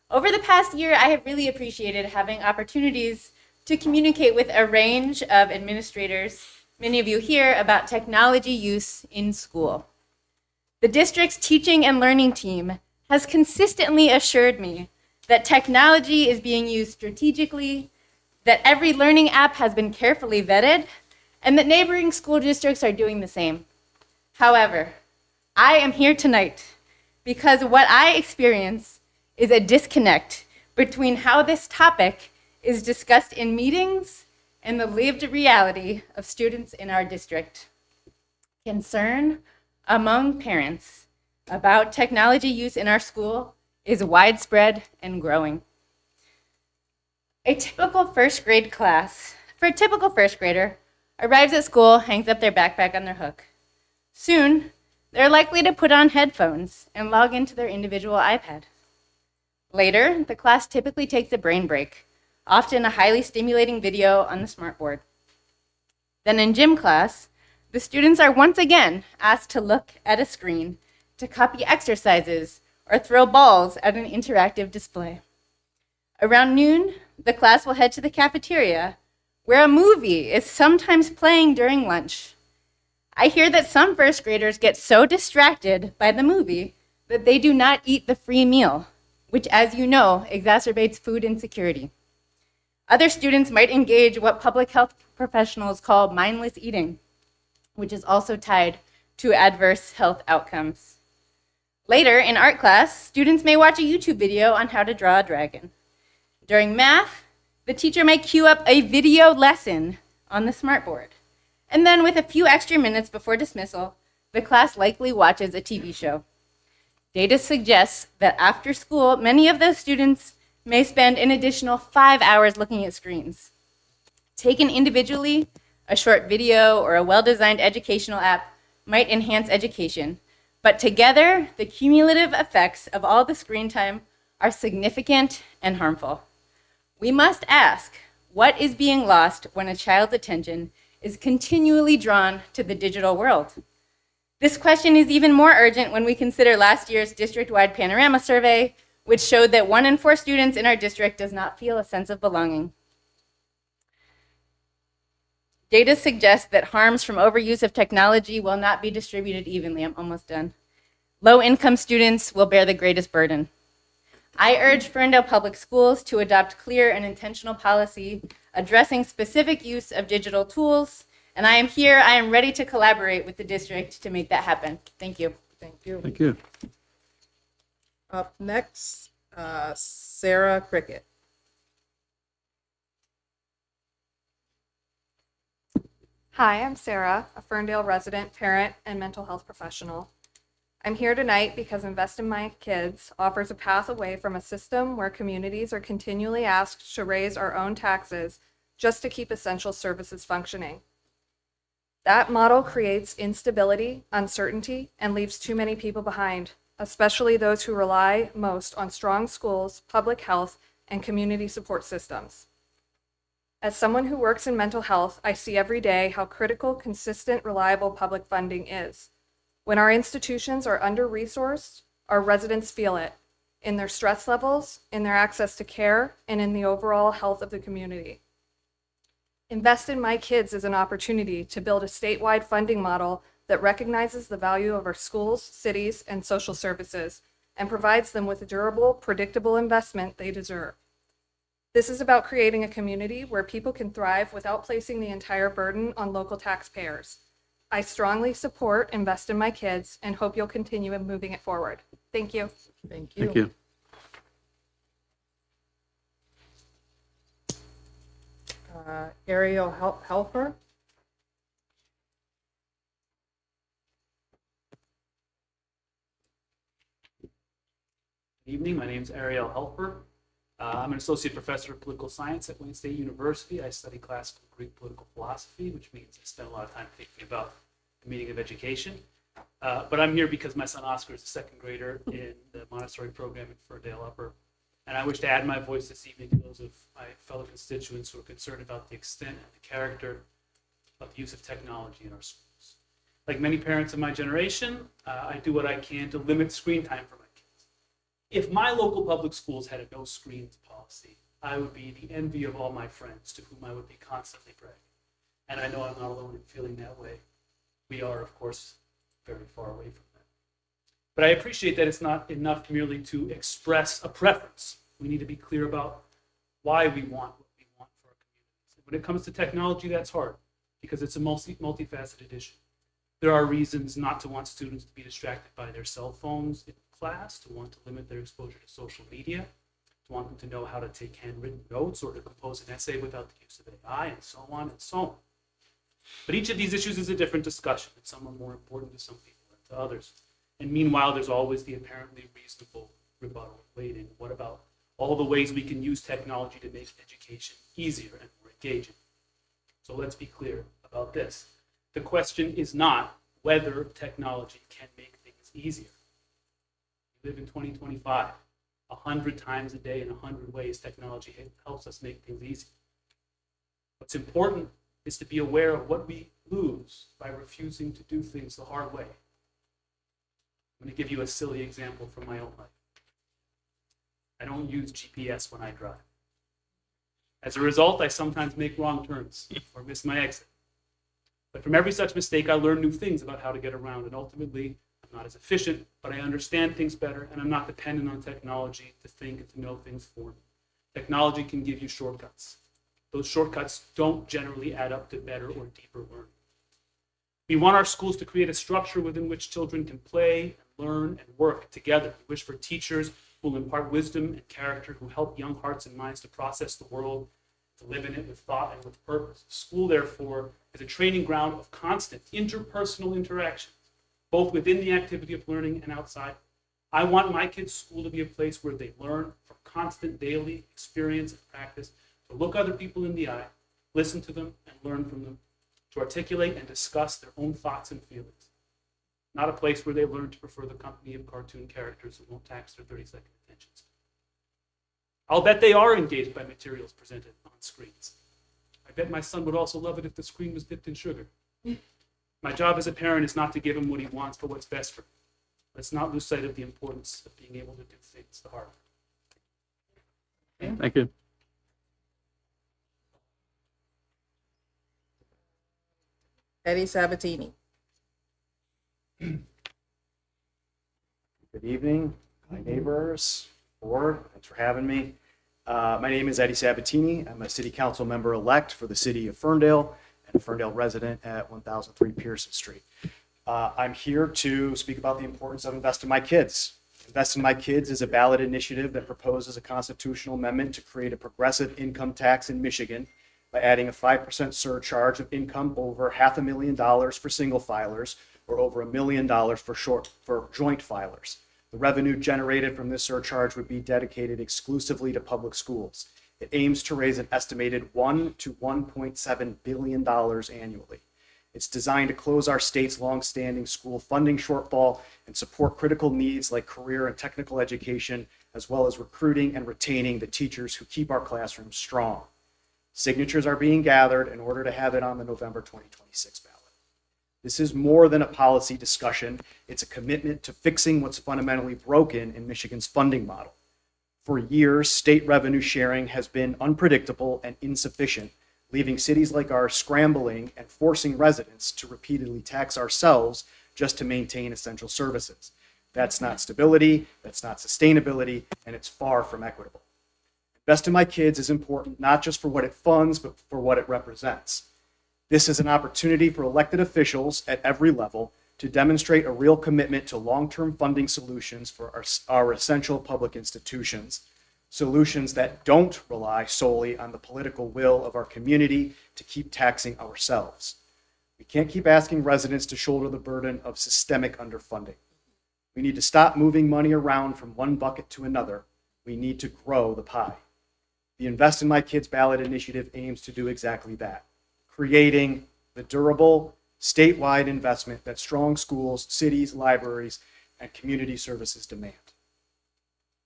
Over the past year, I have really appreciated having opportunities to communicate with a range of administrators, many of you here, about technology use in school. The district's teaching and learning team has consistently assured me that technology is being used strategically, that every learning app has been carefully vetted, and that neighboring school districts are doing the same. However, I am here tonight because what I experience is a disconnect between how this topic is discussed in meetings and the lived reality of students in our district. Concern among parents about technology use in our school is widespread and growing. For a typical first grader, arrives at school, hangs up their backpack on their hook. Soon, they're likely to put on headphones and log into their individual iPad. Later, the class typically takes a brain break, often a highly stimulating video on the smartboard. Then in gym class, the students are once again asked to look at a screen to copy exercises or throw balls at an interactive display. Around noon, the class will head to the cafeteria, where a movie is sometimes playing during lunch. I hear that some first graders get so distracted by the movie that they do not eat the free meal, which, as you know, exacerbates food insecurity. Other students might engage what public health professionals call mindless eating, which is also tied to adverse health outcomes. Later, in art class, students may watch a YouTube video on how to draw a dragon. During math, the teacher may cue up a video lesson on the smartboard. And then with a few extra minutes before dismissal, the class likely watches a TV show. Data suggests that after school, many of those students may spend an additional 5 hours looking at screens. Taken individually, a short video or a well-designed educational app might enhance education, but together, the cumulative effects of all the screen time are significant and harmful. We must ask, what is being lost when a child's attention is continually drawn to the digital world? This question is even more urgent when we consider last year's district-wide panorama survey, which showed that 1 in 4 students in our district does not feel a sense of belonging. Data suggests that harms from overuse of technology will not be distributed evenly. I'm almost done. Low-income students will bear the greatest burden. I urge Ferndale Public Schools to adopt clear and intentional policy addressing specific use of digital tools, and I am ready to collaborate with the district to make that happen. Thank you. Thank you. Thank you. Up next, Sarah Cricket. Hi, I'm Sarah, a Ferndale resident, parent, and mental health professional. I'm here tonight because Invest in My Kids offers a path away from a system where communities are continually asked to raise our own taxes just to keep essential services functioning. That model creates instability, uncertainty, and leaves too many people behind, especially those who rely most on strong schools, public health, and community support systems. As someone who works in mental health, I see every day how critical, consistent, reliable public funding is. When our institutions are under-resourced, our residents feel it in their stress levels, in their access to care, and in the overall health of the community. Invest in My Kids is an opportunity to build a statewide funding model that recognizes the value of our schools, cities, and social services, and provides them with a durable, predictable investment they deserve. This is about creating a community where people can thrive without placing the entire burden on local taxpayers. I strongly support Invest in My Kids and hope you'll continue in moving it forward. Thank you. Thank you. Thank you. Ariel Helfer. Good evening. My name is Ariel Helfer. I'm an associate professor of political science at Wayne State University. I study classical Greek political philosophy, which means I spend a lot of time thinking about the meaning of education. But I'm here because my son Oscar is a second grader in the Montessori program at Ferndale Upper. And I wish to add my voice this evening to those of my fellow constituents who are concerned about the extent and the character of the use of technology in our schools. Like many parents of my generation, I do what I can to limit screen time for my kids. If my local public schools had a no screens policy, I would be the envy of all my friends to whom I would be constantly bragging. And I know I'm not alone in feeling that way. We are, of course, very far away from that. But I appreciate that it's not enough merely to express a preference. We need to be clear about why we want what we want for our communities. When it comes to technology, that's hard because it's a multifaceted issue. There are reasons not to want students to be distracted by their cell phones in class, to want to limit their exposure to social media, to want them to know how to take handwritten notes or to compose an essay without the use of AI, and so on and so on. But each of these issues is a different discussion, and some are more important to some people than to others. And meanwhile, there's always the apparently reasonable rebuttal waiting. What about all the ways we can use technology to make education easier and more engaging? So let's be clear about this. The question is not whether technology can make things easier. We live in 2025. 100 times a day in 100 ways technology helps us make things easy. What's important is to be aware of what we lose by refusing to do things the hard way. I'm going to give you a silly example from my own life. I don't use GPS when I drive. As a result, I sometimes make wrong turns or miss my exit. But from every such mistake, I learn new things about how to get around, and ultimately, I'm not as efficient, but I understand things better, and I'm not dependent on technology to think and to know things for me. Technology can give you shortcuts. Those shortcuts don't generally add up to better or deeper learning. We want our schools to create a structure within which children can play, and learn, and work together. We wish for teachers who will impart wisdom and character, who help young hearts and minds to process the world, to live in it with thought and with purpose. School, therefore, is a training ground of constant interpersonal interactions, both within the activity of learning and outside. I want my kids' school to be a place where they learn from constant daily experience and practice, to look other people in the eye, listen to them, and learn from them, to articulate and discuss their own thoughts and feelings. Not a place where they learn to prefer the company of cartoon characters who won't tax their 30-second attentions. I'll bet they are engaged by materials presented on screens. I bet my son would also love it if the screen was dipped in sugar. My job as a parent is not to give him what he wants, but what's best for him. Let's not lose sight of the importance of being able to do things the hard way. Thank you. Eddie Sabatini. Good evening, my neighbors, board, thanks for having me. My name is Eddie Sabatini. I'm a city council member elect for the city of Ferndale and a Ferndale resident at 1003 Pearson Street. I'm here to speak about the importance of Invest in My Kids. Invest in My Kids is a ballot initiative that proposes a constitutional amendment to create a progressive income tax in Michigan by adding a 5% surcharge of income over $500,000 for single filers or over $1 million for joint filers. The revenue generated from this surcharge would be dedicated exclusively to public schools. It aims to raise an estimated $1 to $1.7 billion annually. It's designed to close our state's longstanding school funding shortfall and support critical needs like career and technical education, as well as recruiting and retaining the teachers who keep our classrooms strong. Signatures are being gathered in order to have it on the November 2026 ballot. This is more than a policy discussion. It's a commitment to fixing what's fundamentally broken in Michigan's funding model. For years, state revenue sharing has been unpredictable and insufficient, leaving cities like ours scrambling and forcing residents to repeatedly tax ourselves just to maintain essential services. That's not stability, that's not sustainability, and it's far from equitable. Invest in My Kids is important not just for what it funds, but for what it represents. This is an opportunity for elected officials at every level to demonstrate a real commitment to long-term funding solutions for our essential public institutions, solutions that don't rely solely on the political will of our community to keep taxing ourselves. We can't keep asking residents to shoulder the burden of systemic underfunding. We need to stop moving money around from one bucket to another. We need to grow the pie. The Invest in My Kids ballot initiative aims to do exactly that, creating the durable, statewide investment that strong schools, cities, libraries, and community services demand.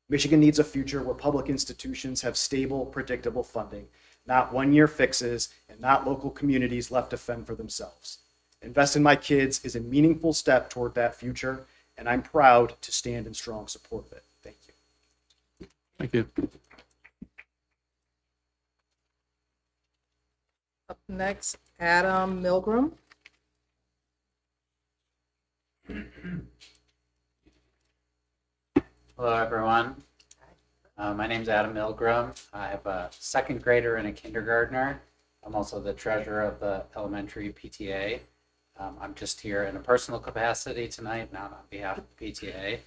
Michigan needs a future where public institutions have stable, predictable funding, not one-year fixes, and not local communities left to fend for themselves. Invest in My Kids is a meaningful step toward that future, and I'm proud to stand in strong support of it. Thank you. Thank you. Up next, Adam Milgram. Hello, everyone. My name's Adam Milgram. I have a second grader and a kindergartner. I'm also the treasurer of the elementary PTA. I'm just here in a personal capacity tonight, not on behalf of the PTA,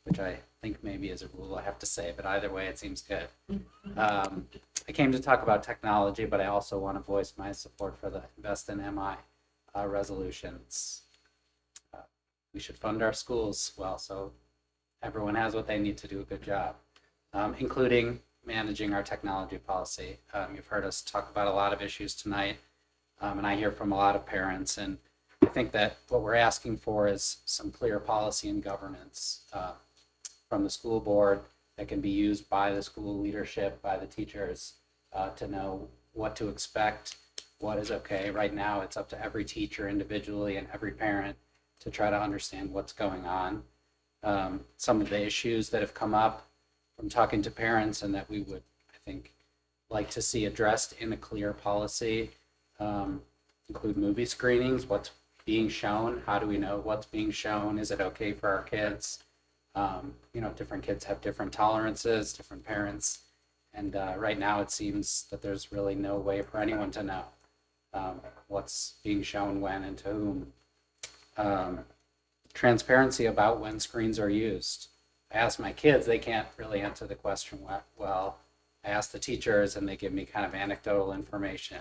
which I think maybe is a rule I have to say, but either way, it seems good. I came to talk about technology, but I also want to voice my support for the Invest in MI resolutions. We should fund our schools well, so everyone has what they need to do a good job, including managing our technology policy. You've heard us talk about a lot of issues tonight, and I hear from a lot of parents, and I think that what we're asking for is some clear policy and governance from the school board that can be used by the school leadership, by the teachers, to know what to expect, what is okay. Right now, it's up to every teacher individually and every parent to try to understand what's going on. Some of the issues that have come up from talking to parents and that we would, I think, like to see addressed in a clear policy include movie screenings, what's being shown, how do we know what's being shown, is it okay for our kids? Different kids have different tolerances, different parents, and right now it seems that there's really no way for anyone to know what's being shown when and to whom. Transparency about when screens are used. I ask my kids, they can't really answer the question well. I ask the teachers and they give me kind of anecdotal information.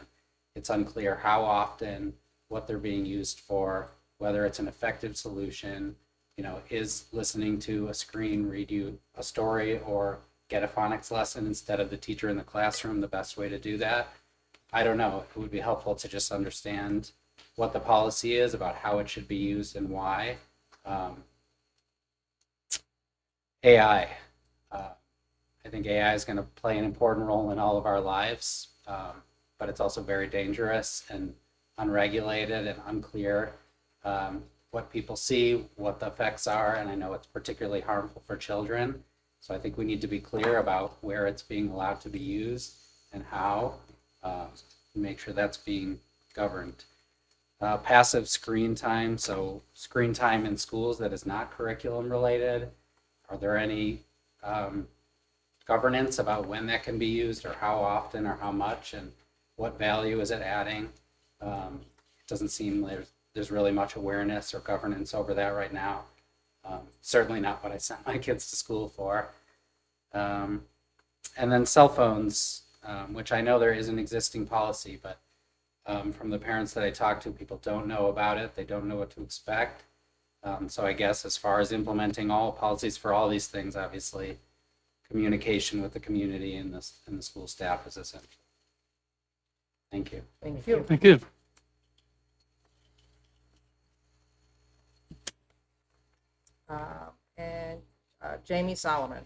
It's unclear how often, what they're being used for, whether it's an effective solution. Is listening to a screen read you a story or get a phonics lesson instead of the teacher in the classroom the best way to do that? I don't know. It would be helpful to just understand what the policy is about how it should be used and why. AI. I think AI is going to play an important role in all of our lives, but it's also very dangerous and unregulated and unclear what people see, what the effects are, and I know it's particularly harmful for children. So I think we need to be clear about where it's being allowed to be used and how, make sure that's being governed. Passive screen time, so screen time in schools that is not curriculum related. Are there any governance about when that can be used or how often or how much and what value is it adding? It doesn't seem there's really much awareness or governance over that right now. Certainly not what I sent my kids to school for. And then cell phones, which I know there is an existing policy, but from the parents that I talk to, people don't know about it. They don't know what to expect. So I guess as far as implementing all policies for all these things, obviously, communication with the community and the school staff is essential. Thank you. Thank you. Thank you. And Jamie Solomon.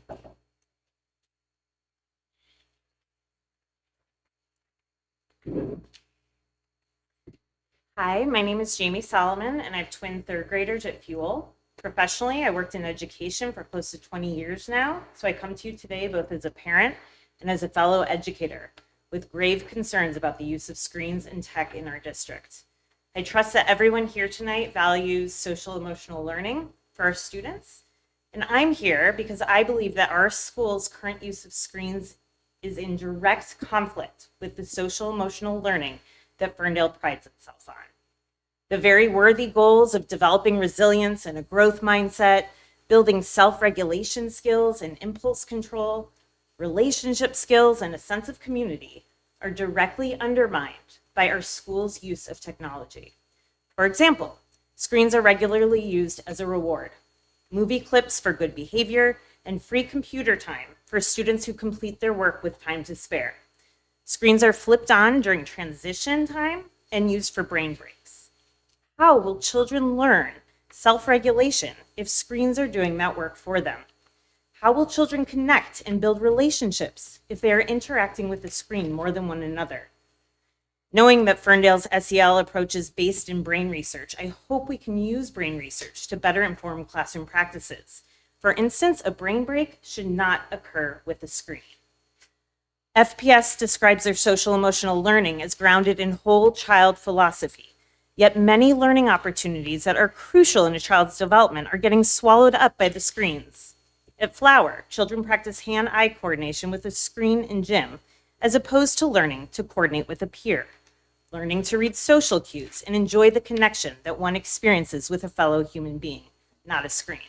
Hi, my name is Jamie Solomon, and I have twin third graders at Fuel. Professionally, I worked in education for close to 20 years now, so I come to you today both as a parent and as a fellow educator with grave concerns about the use of screens and tech in our district. I trust that everyone here tonight values social emotional learning for our students, and I'm here because I believe that our school's current use of screens is in direct conflict with the social emotional learning that Ferndale prides itself on. The very worthy goals of developing resilience and a growth mindset, building self-regulation skills and impulse control, relationship skills and a sense of community are directly undermined by our school's use of technology. For example, screens are regularly used as a reward, movie clips for good behavior, and free computer time for students who complete their work with time to spare. Screens are flipped on during transition time and used for brain breaks. How will children learn self-regulation if screens are doing that work for them? How will children connect and build relationships if they are interacting with the screen more than one another? Knowing that Ferndale's SEL approach is based in brain research, I hope we can use brain research to better inform classroom practices. For instance, a brain break should not occur with a screen. FPS describes their social emotional learning as grounded in whole child philosophy. Yet many learning opportunities that are crucial in a child's development are getting swallowed up by the screens. At Flower, children practice hand-eye coordination with a screen in gym, as opposed to learning to coordinate with a peer, learning to read social cues and enjoy the connection that one experiences with a fellow human being, not a screen.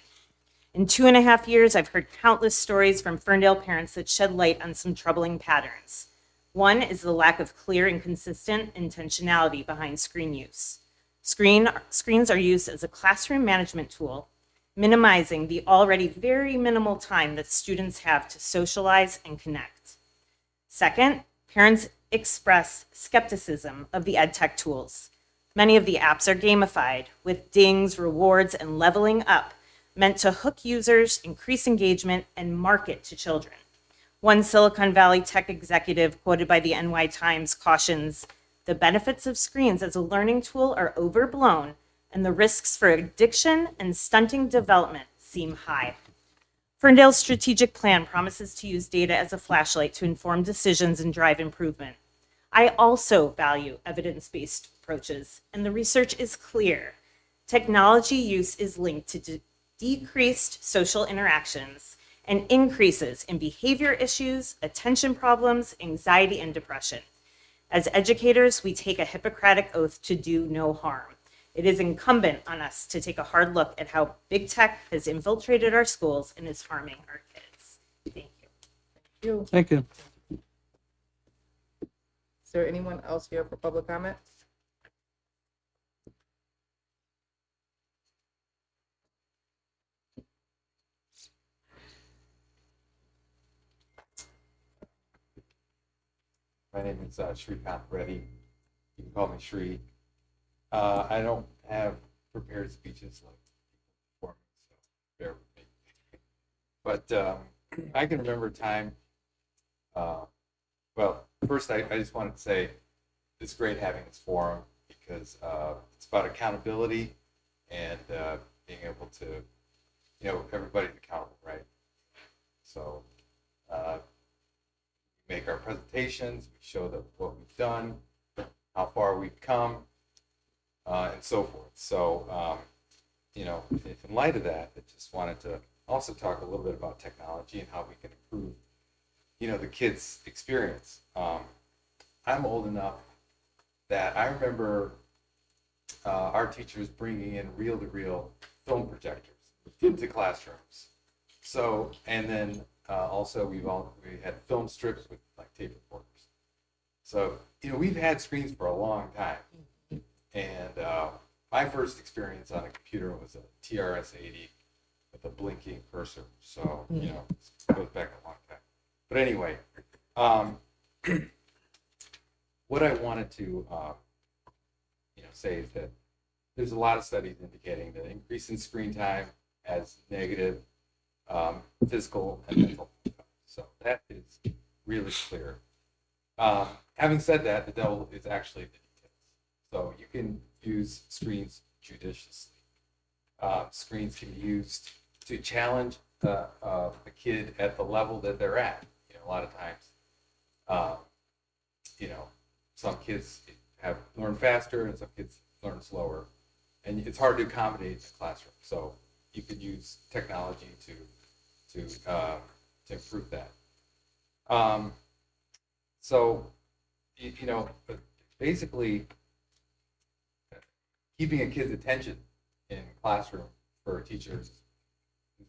In 2.5 years, I've heard countless stories from Ferndale parents that shed light on some troubling patterns. One is the lack of clear and consistent intentionality behind screen use. Screens are used as a classroom management tool, minimizing the already very minimal time that students have to socialize and connect. Second, parents express skepticism of the EdTech tools. Many of the apps are gamified with dings, rewards, and leveling up, meant to hook users, increase engagement, and market to children. One Silicon Valley tech executive quoted by the NY Times cautions, "The benefits of screens as a learning tool are overblown, and the risks for addiction and stunting development seem high." Ferndale's strategic plan promises to use data as a flashlight to inform decisions and drive improvement. I also value evidence-based approaches, and the research is clear. Technology use is linked to decreased social interactions and increases in behavior issues, attention problems, anxiety, and depression. As educators, we take a Hippocratic oath to do no harm. It is incumbent on us to take a hard look at how big tech has infiltrated our schools and is harming our kids. Thank you. Thank you. Is there anyone else here for public comment? My name is Srikanth Reddy. You can call me Shri. I don't have prepared speeches like people before me, so bear with me. But I can remember a time, well, first I just wanted to say it's great having this forum because it's about accountability and being able to, everybody's accountable, right? So we make our presentations, we show that what we've done, how far we've come, and so forth. So, if in light of that, I just wanted to also talk a little bit about technology and how we can improve, the kids' experience. I'm old enough that I remember our teachers bringing in reel-to-reel film projectors into classrooms. So, and then also we had film strips with like tape recorders. So, we've had screens for a long time. And my first experience on a computer was a TRS-80 with a blinking cursor. So, it goes back a long time. But anyway, what I wanted to, say is that there's a lot of studies indicating that increase in screen time has negative physical and mental outcomes. So that is really clear. Having said that, the devil is actually the details. So you can use screens judiciously. Screens can be used to challenge a kid at the level that they're at. A lot of times, some kids learn faster and some kids learn slower, and it's hard to accommodate in the classroom. So you could use technology to improve that. Basically, keeping a kid's attention in classroom for a teacher is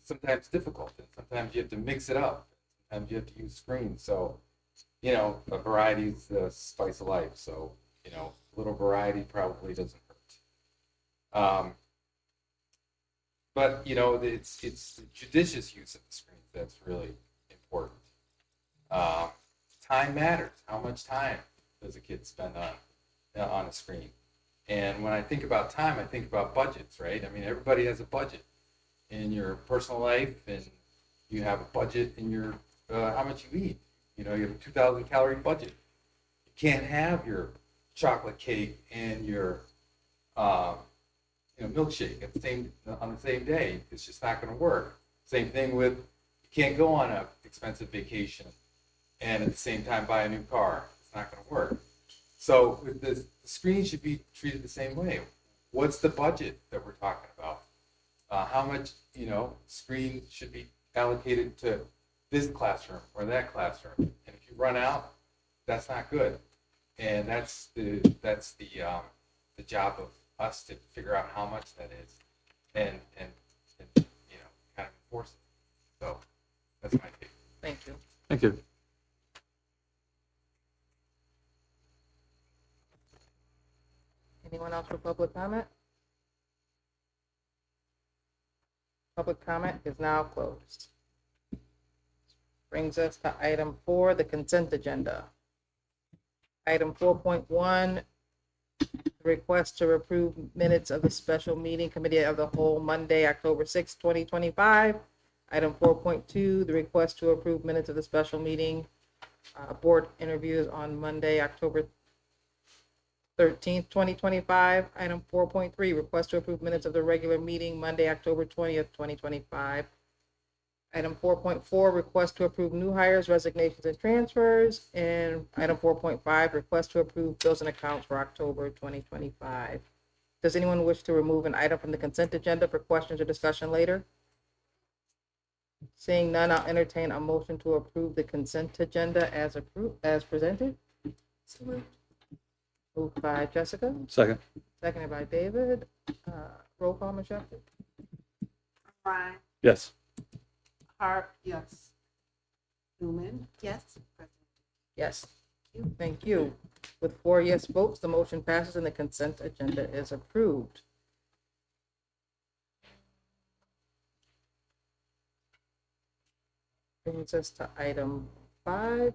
sometimes difficult, and sometimes you have to mix it up. Sometimes you have to use screens. So, a variety is the spice of life. So, a little variety probably doesn't hurt. But it's the judicious use of the screens that's really important. Time matters. How much time does a kid spend on a screen? And when I think about time, I think about budgets, right? I mean, everybody has a budget in your personal life, and you have a budget in your how much you eat. You have a 2,000 calorie budget. You can't have your chocolate cake and your milkshake on the same day. It's just not going to work. Same thing with you can't go on an expensive vacation and at the same time buy a new car. It's not going to work. So the screen should be treated the same way. What's the budget that we're talking about? How much screen should be allocated to this classroom or that classroom. And if you run out, that's not good. And that's the job of us to figure out how much that is and kind of enforce it. So that's my take. Thank you. Thank you. Anyone else for public comment? Public comment is now closed. Brings us to item 4, the consent agenda. Item 4.1, request to approve minutes of the special meeting committee of the whole Monday, October 6, 2025. Item 4.2, the request to approve minutes of the special meeting board interviews on Monday, October 13th, 2025. Item 4.3, request to approve minutes of the regular meeting Monday, October 20th, 2025. Item 4.4, request to approve new hires, resignations, and transfers. And item 4.5, request to approve bills and accounts for October 2025. Does anyone wish to remove an item from the consent agenda for questions or discussion later? Seeing none, I'll entertain a motion to approve the consent agenda as presented. Moved by Jessica, Second. seconded by David. Roll call, Michelle. Ryan, Yes. Hart, yes. Newman, yes. Yes. Thank you. With 4 yes votes, the motion passes and the consent agenda is approved. Brings us to item 5,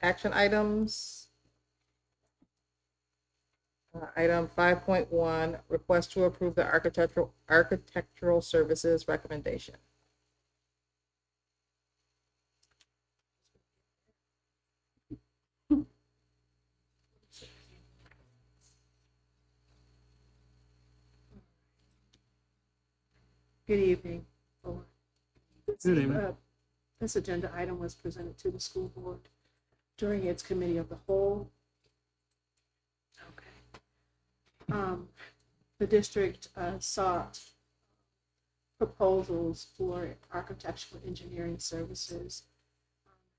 action items. Item 5.1, request to approve the architectural services recommendation. Good evening. Good evening. This agenda item was presented to the school board during its committee of the whole. Okay. The district sought proposals for architectural engineering services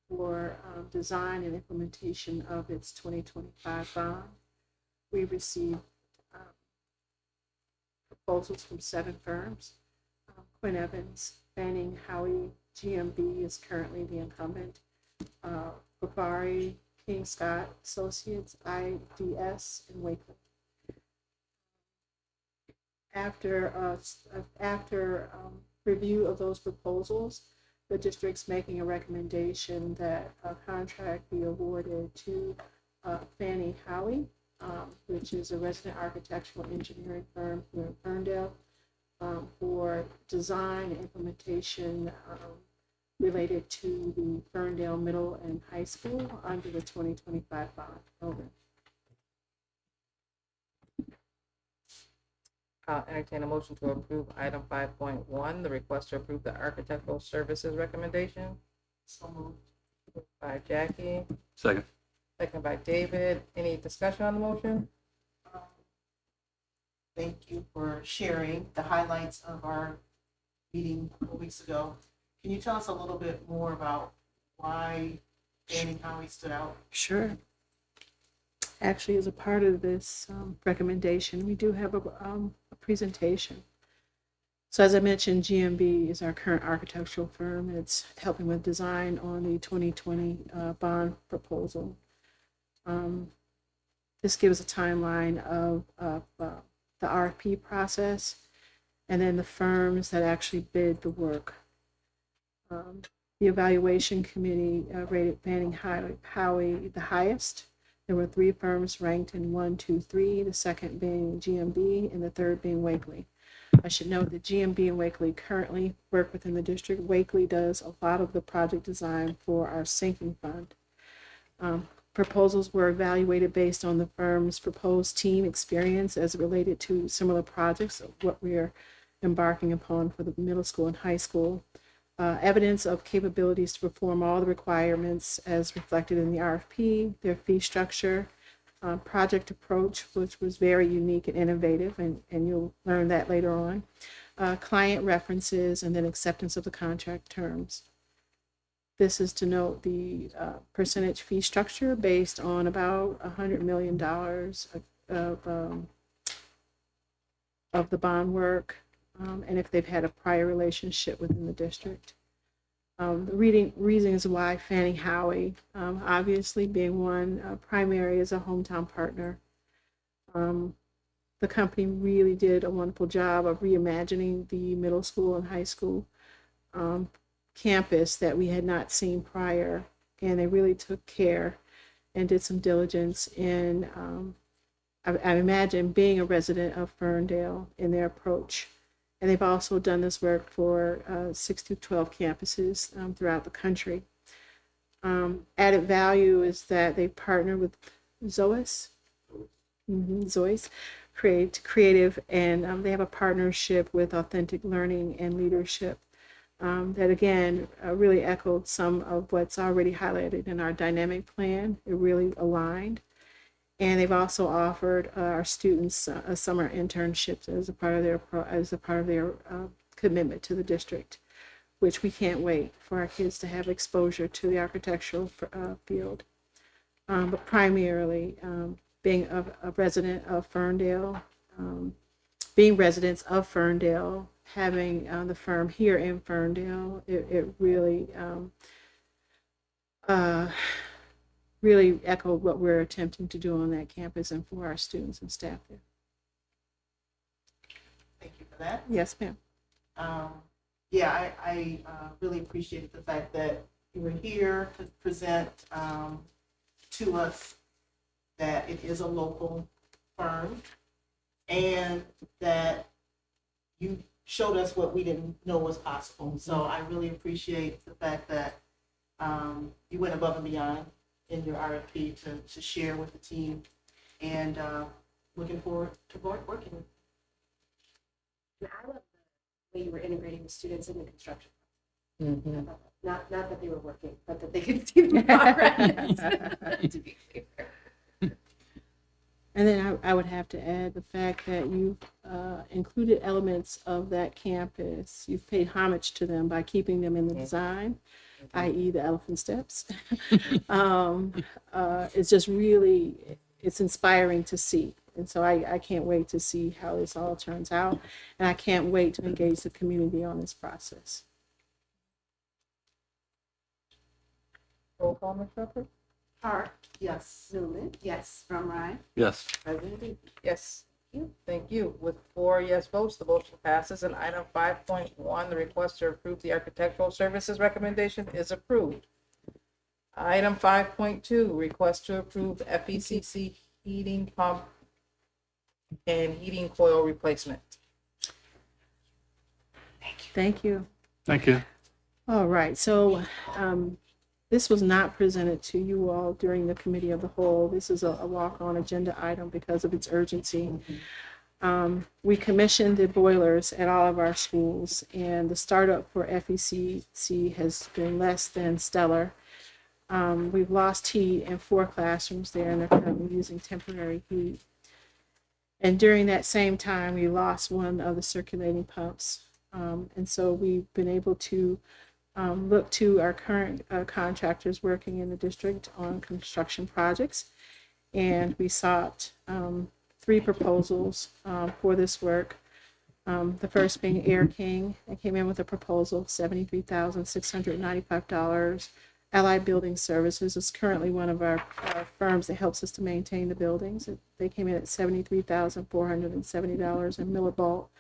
for design and implementation of its 2025 bond. We received proposals from 7 firms. Quinn Evans, Fanning, Howie, GMB is currently the incumbent. Bavari, King Scott Associates, IDS, and Wakeland. After review of those proposals, the district's making a recommendation that a contract be awarded to Fannie Howie, which is a resident architectural engineering firm here in Ferndale, for design and implementation related to the Ferndale Middle and High School under the 2025 bond program. I'll entertain a motion to approve item 5.1, the request to approve the architectural services recommendation. So moved. Moved by Jackie, Second. second by David. Any discussion on the motion? Thank you for sharing the highlights of our meeting a couple weeks ago. Can you tell us a little bit more about why Fanning Howie stood out? Sure. Actually, as a part of this recommendation, we do have a presentation. So as I mentioned, GMB is our current architectural firm. It's helping with design on the 2020 bond proposal. This gives a timeline of the RFP process and then the firms that actually bid the work. The evaluation committee rated Fanning Howie the highest. There were 3 firms ranked in 1, 2, 3, the second being GMB and the third being Wakely. I should note that GMB and Wakely currently work within the district. Wakely does a lot of the project design for our sinking fund. Proposals were evaluated based on the firm's proposed team experience as related to similar projects of what we are embarking upon for the middle school and high school. Evidence of capabilities to perform all the requirements as reflected in the RFP, their fee structure, project approach, which was very unique and innovative, and you'll learn that later on. Client references, and then acceptance of the contract terms. This is to note the percentage fee structure based on about $100 million of the bond work, and if they've had a prior relationship within the district. The reasons why Fannie Howie, obviously being one, primary as a hometown partner. The company really did a wonderful job of reimagining the middle school and high school campus that we had not seen prior, and they really took care and did some diligence in, I imagine, being a resident of Ferndale in their approach. And they've also done this work for 6 through 12 campuses throughout the country. Added value is that they partner with Zois, creative, and they have a partnership with Authentic Learning and Leadership that, again, really echoed some of what's already highlighted in our dynamic plan. It really aligned. And they've also offered our students summer internships as a part of their commitment to the district, which we can't wait for our kids to have exposure to the architectural field. But primarily, being a resident of Ferndale, being residents of Ferndale, having the firm here in Ferndale, it really really echoed what we're attempting to do on that campus and for our students and staff there. Thank you for that. Yes, ma'am. Yeah, I really appreciate the fact that you were here to present to us that it is a local firm and that you showed us what we didn't know was possible. So I really appreciate the fact that you went above and beyond in your RFP to share with the team, and looking forward to working with you. I love the way you were integrating the students in the construction. Not that they were working, but that they could see the progress. To be clear. And then I would have to add the fact that you've included elements of that campus. You've paid homage to them by keeping them in the design, i.e. the elephant steps. It's just really, it's inspiring to see. And so I can't wait to see how this all turns out. And I can't wait to engage the community on this process. Roll call, Ms. Shepherd? Hart, yes. Newman, yes. From Ryan, Yes. President Lee. Yes. Thank you. With 4 yes votes, the motion passes. And item 5.1, the request to approve the architectural services recommendation is approved. Item 5.2, request to approve FECC heating pump and heating coil replacement. Thank you. Thank you. All right, so this was not presented to you all during the committee of the whole. This is a walk-on agenda item because of its urgency. We commissioned the boilers at all of our schools, and the startup for FECC has been less than stellar. We've lost heat in 4 classrooms there, and they're currently using temporary heat. And during that same time, we lost one of the circulating pumps. And so we've been able to look to our current contractors working in the district on construction projects. And we sought 3 proposals for this work. The first being Air King. They came in with a proposal of $73,695. Allied Building Services is currently one of our firms that helps us to maintain the buildings. They came in at $73,470, and Miller Bolt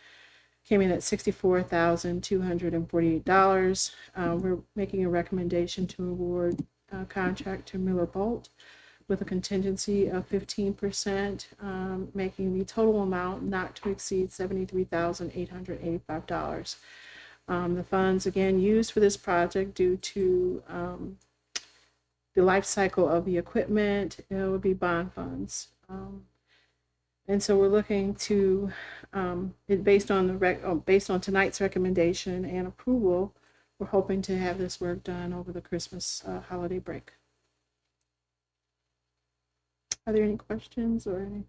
came in at $64,248. We're making a recommendation to award a contract to Miller Bolt with a contingency of 15%, making the total amount not to exceed $73,885. The funds, again, used for this project due to the life cycle of the equipment, it would be bond funds. And so we're looking to, based on tonight's recommendation and approval, we're hoping to have this work done over the Christmas holiday break. Are there any questions or any?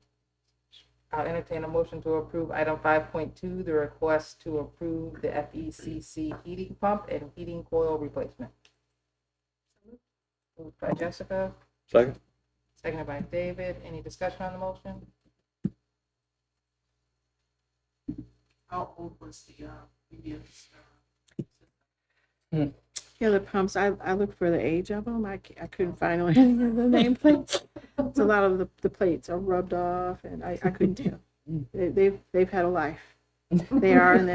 I'll entertain a motion to approve item 5.2, the request to approve the FECC heating pump and heating coil replacement. Moved by Jessica, Second. seconded by David. Any discussion on the motion? How old was the previous? Yeah, the pumps, I looked for the age of them. I couldn't find any of the nameplates. It's a lot of the plates are rubbed off and I couldn't tell. They've had a life. They are in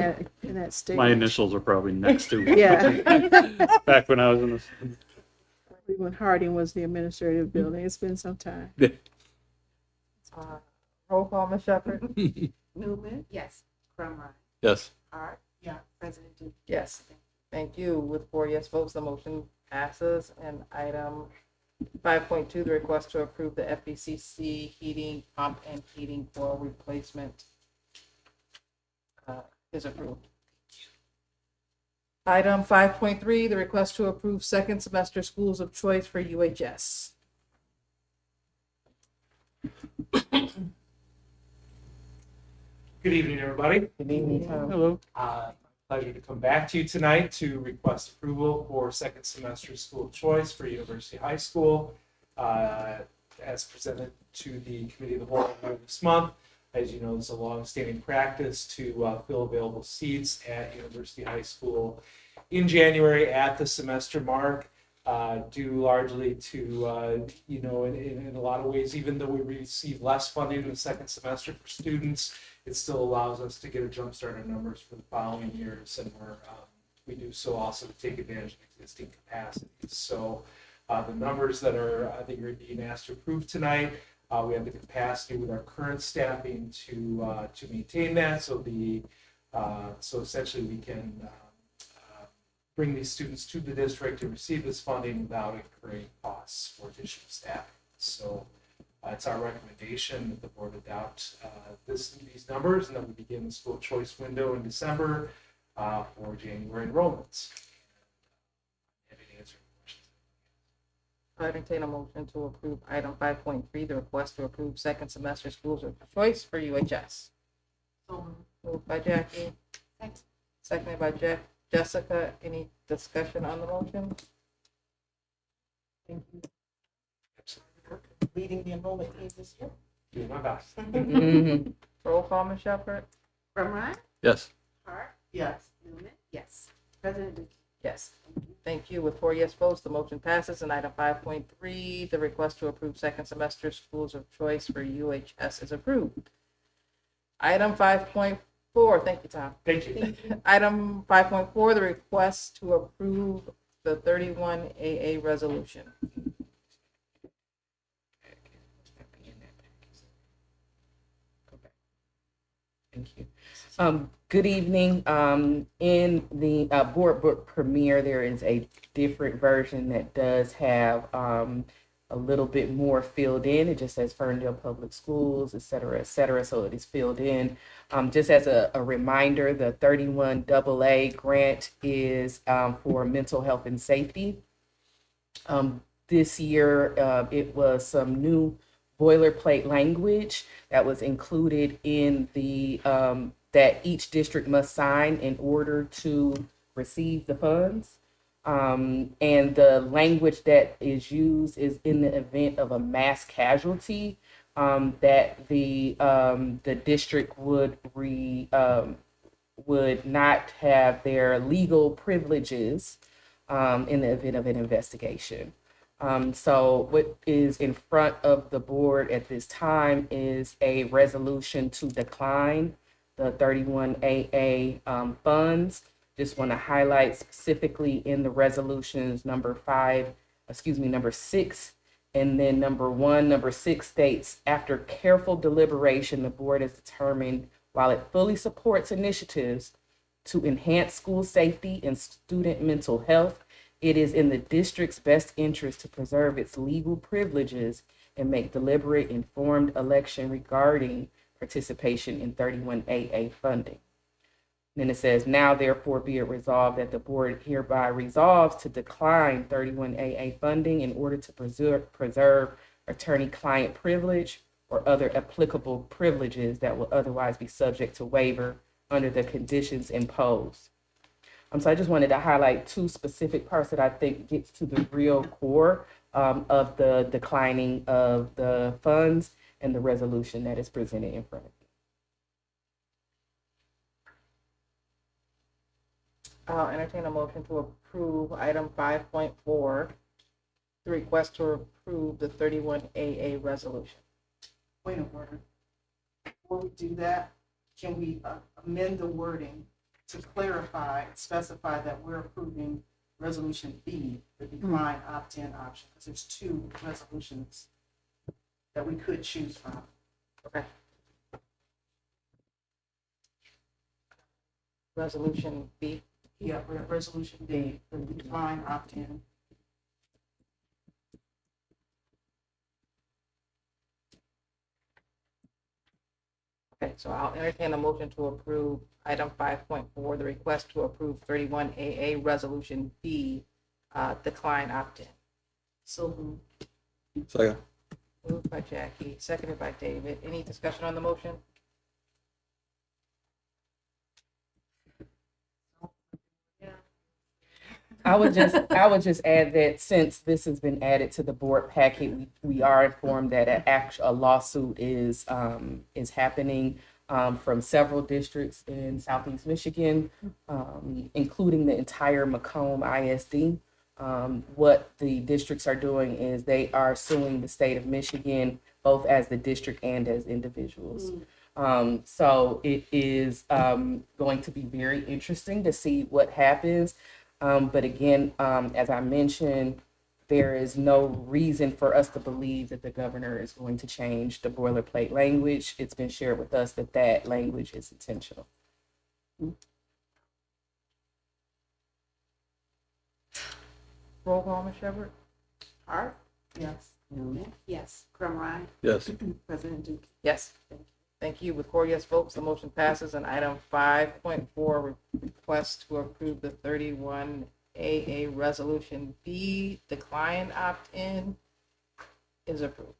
that state. My initials are probably next to it. Yeah. Back when I was in this. When Harding was the administrative building. It's been some time. Roll call, Ms. Shepherd. Newman? Yes. Crumrine? Yes. Hart? Yeah. President Duke? Yes. Thank you. With 4 yes votes, the motion passes. And item 5.2, the request to approve the FECC heating pump and heating coil replacement is approved. Item 5.3, the request to approve second semester schools of choice for UHS. Good evening, everybody. Good evening, Tom. Hello. Pleasure to come back to you tonight to request approval for second semester school of choice for University High School, as presented to the Committee of the Whole earlier this month. As you know, it's a long-standing practice to fill available seats at University High School in January at the semester mark, due largely to, in a lot of ways, even though we receive less funding in the second semester for students, it still allows us to get a jump start on numbers for the following years, and we do so also to take advantage of existing capacities. So the numbers that you're being asked to approve tonight, we have the capacity with our current staffing to maintain that. So essentially we can bring these students to the district to receive this funding without incurring costs for additional staffing. So it's our recommendation that the board adopt these numbers, and that we begin the school choice window in December for January enrollments. Happy to answer any questions. I entertain a motion to approve item 5.3, the request to approve second semester schools of choice for UHS. So Moved by Jackie. Seconded by Jessica. Any discussion on the motion? thank you. Leading the enrollment team this year. Do my best. Roll call, Ms. Shepherd. Crumrine? Yes. Hart? Yes. Newman? Yes. President Duke? Yes. Thank you. With 4 yes votes, the motion passes. And item 5.3, the request to approve second semester schools of choice for UHS is approved. Item 5.4, thank you, Tom. Thank you. Item 5.4, the request to approve the 31AA resolution. Thank you. Good evening. In the board book premiere, there is a different version that does have a little bit more filled in. It just says Ferndale Public Schools, et cetera, et cetera. So it is filled in. Just as a reminder, the 31AA grant is for mental health and safety. This year, it was some new boilerplate language that was included in the that each district must sign in order to receive the funds. And the language that is used is in the event of a mass casualty, that the district would not have their legal privileges in the event of an investigation. So what is in front of the board at this time is a resolution to decline the 31AA funds. Just want to highlight specifically in the resolutions number 6, and then number 6 states, after careful deliberation, the board has determined, while it fully supports initiatives to enhance school safety and student mental health, it is in the district's best interest to preserve its legal privileges and make deliberate, informed election regarding participation in 31AA funding. Then it says, now therefore be it resolved that the board hereby resolves to decline 31AA funding in order to preserve attorney-client privilege, or other applicable privileges that will otherwise be subject to waiver under the conditions imposed. So I just wanted to highlight two specific parts that I think gets to the real core of the declining of the funds and the resolution that is presented in front of you. I'll entertain a motion to approve item 5.4, the request to approve the 31AA resolution. Point of order. Before we do that, can we amend the wording to clarify, specify that we're approving resolution B, the decline opt-in option, because there's two resolutions that we could choose from. Okay. Resolution B. Yeah, resolution B, the decline opt-in. Okay, so I'll entertain a motion to approve item 5.4, the request to approve 31AA resolution B, decline opt-in. So moved. Second. Moved by Jackie, seconded by David. Any discussion on the motion? I would just add that since this has been added to the board packet, we are informed that a lawsuit is happening from several districts in Southeast Michigan, including the entire Macomb ISD. What the districts are doing is they are suing the state of Michigan, both as the district and as individuals. So it is going to be very interesting to see what happens. But again, as I mentioned, there is no reason for us to believe that the governor is going to change the boilerplate language. It's been shared with us that that language is intentional. Roll call, Ms. Shepherd? Hart? Yes. Yes. Crumrine? Yes. President Duke? Yes. Thank you. With 4 yes votes, the motion passes. And item 5.4, request to approve the 31AA resolution B, decline opt-in, is approved.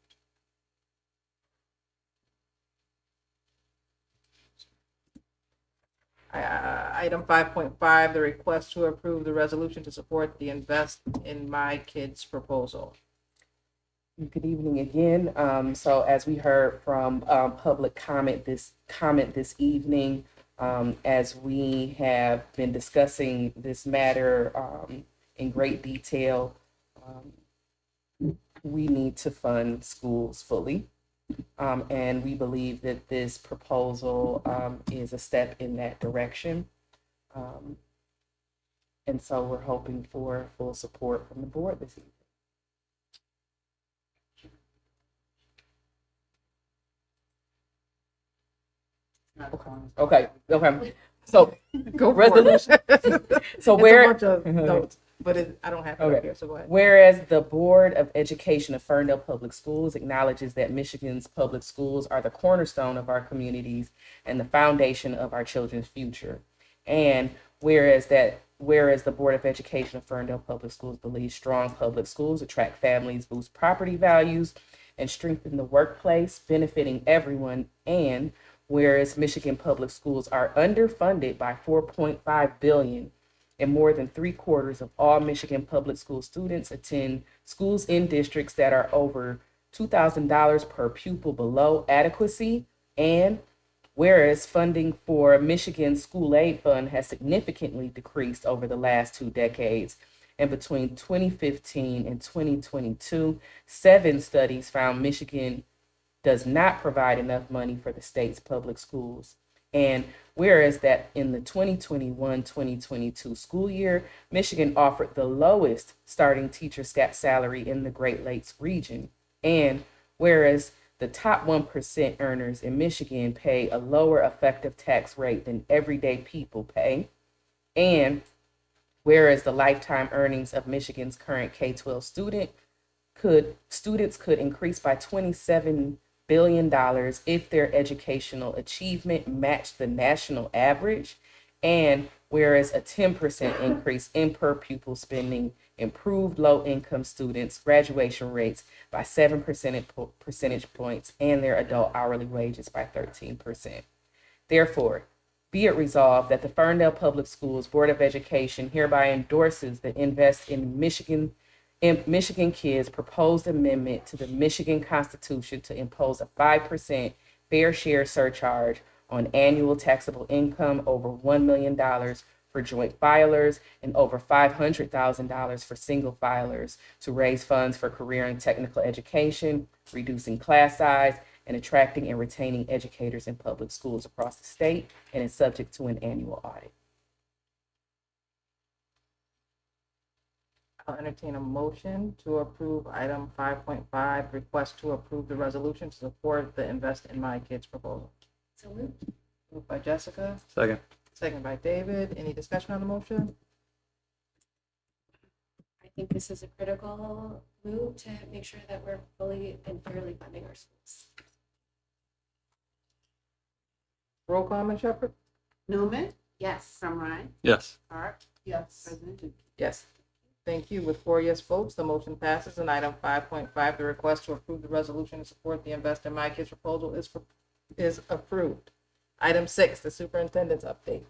Item 5.5, the request to approve the resolution to support the Invest in My Kids proposal. Good evening again. So as we heard from public comment this evening, as we have been discussing this matter in great detail, we need to fund schools fully. And we believe that this proposal is a step in that direction. And so we're hoping for full support from the board this evening. Okay. So Go for resolution. So It's where a bunch of notes, but I don't have it up here, so go ahead. Whereas the Board of Education of Ferndale Public Schools acknowledges that Michigan's public schools are the cornerstone of our communities and the foundation of our children's future. And whereas the Board of Education of Ferndale Public Schools believes strong public schools attract families, boost property values, and strengthen the workplace, benefiting everyone. And whereas Michigan public schools are underfunded by $4.5 billion, and more than 3/4 of all Michigan public school students attend schools in districts that are over $2,000 per pupil below adequacy. And whereas funding for Michigan's school aid fund has significantly decreased over the last 2 decades, and between 2015 and 2022, 7 studies found Michigan does not provide enough money for the state's public schools. And whereas that in the 2021-2022 school year, Michigan offered the lowest starting teacher salary in the Great Lakes region. And whereas the top 1% earners in Michigan pay a lower effective tax rate than everyday people pay. And whereas the lifetime earnings of Michigan's current K-12 students could increase by $27 billion if their educational achievement matched the national average. And whereas a 10% increase in per pupil spending improved low-income students' graduation rates by 7 percentage points and their adult hourly wages by 13%. Therefore, be it resolved that the Ferndale Public Schools Board of Education hereby endorses the Invest in Michigan Kids proposed amendment to the Michigan Constitution to impose a 5% fair share surcharge on annual taxable income over $1 million for joint filers and over $500,000 for single filers to raise funds for career and technical education, reducing class size, and attracting and retaining educators in public schools across the state, and is subject to an annual audit. I'll entertain a motion to approve item 5.5, request to approve the resolution to support the Invest in My Kids proposal. So moved. Moved by Jessica, Second. second by David. Any discussion on the motion? I think this is a critical move to make sure that we're fully and fairly funding our schools. Roll call, Ms. Shepherd? Newman, Yes. Summerine, Yes. Hart, yes. President Duke. Yes. Thank you. With 4 yes votes, the motion passes. And item 5.5, the request to approve the resolution to support the Invest in My Kids proposal is approved. Item 6, the superintendent's update.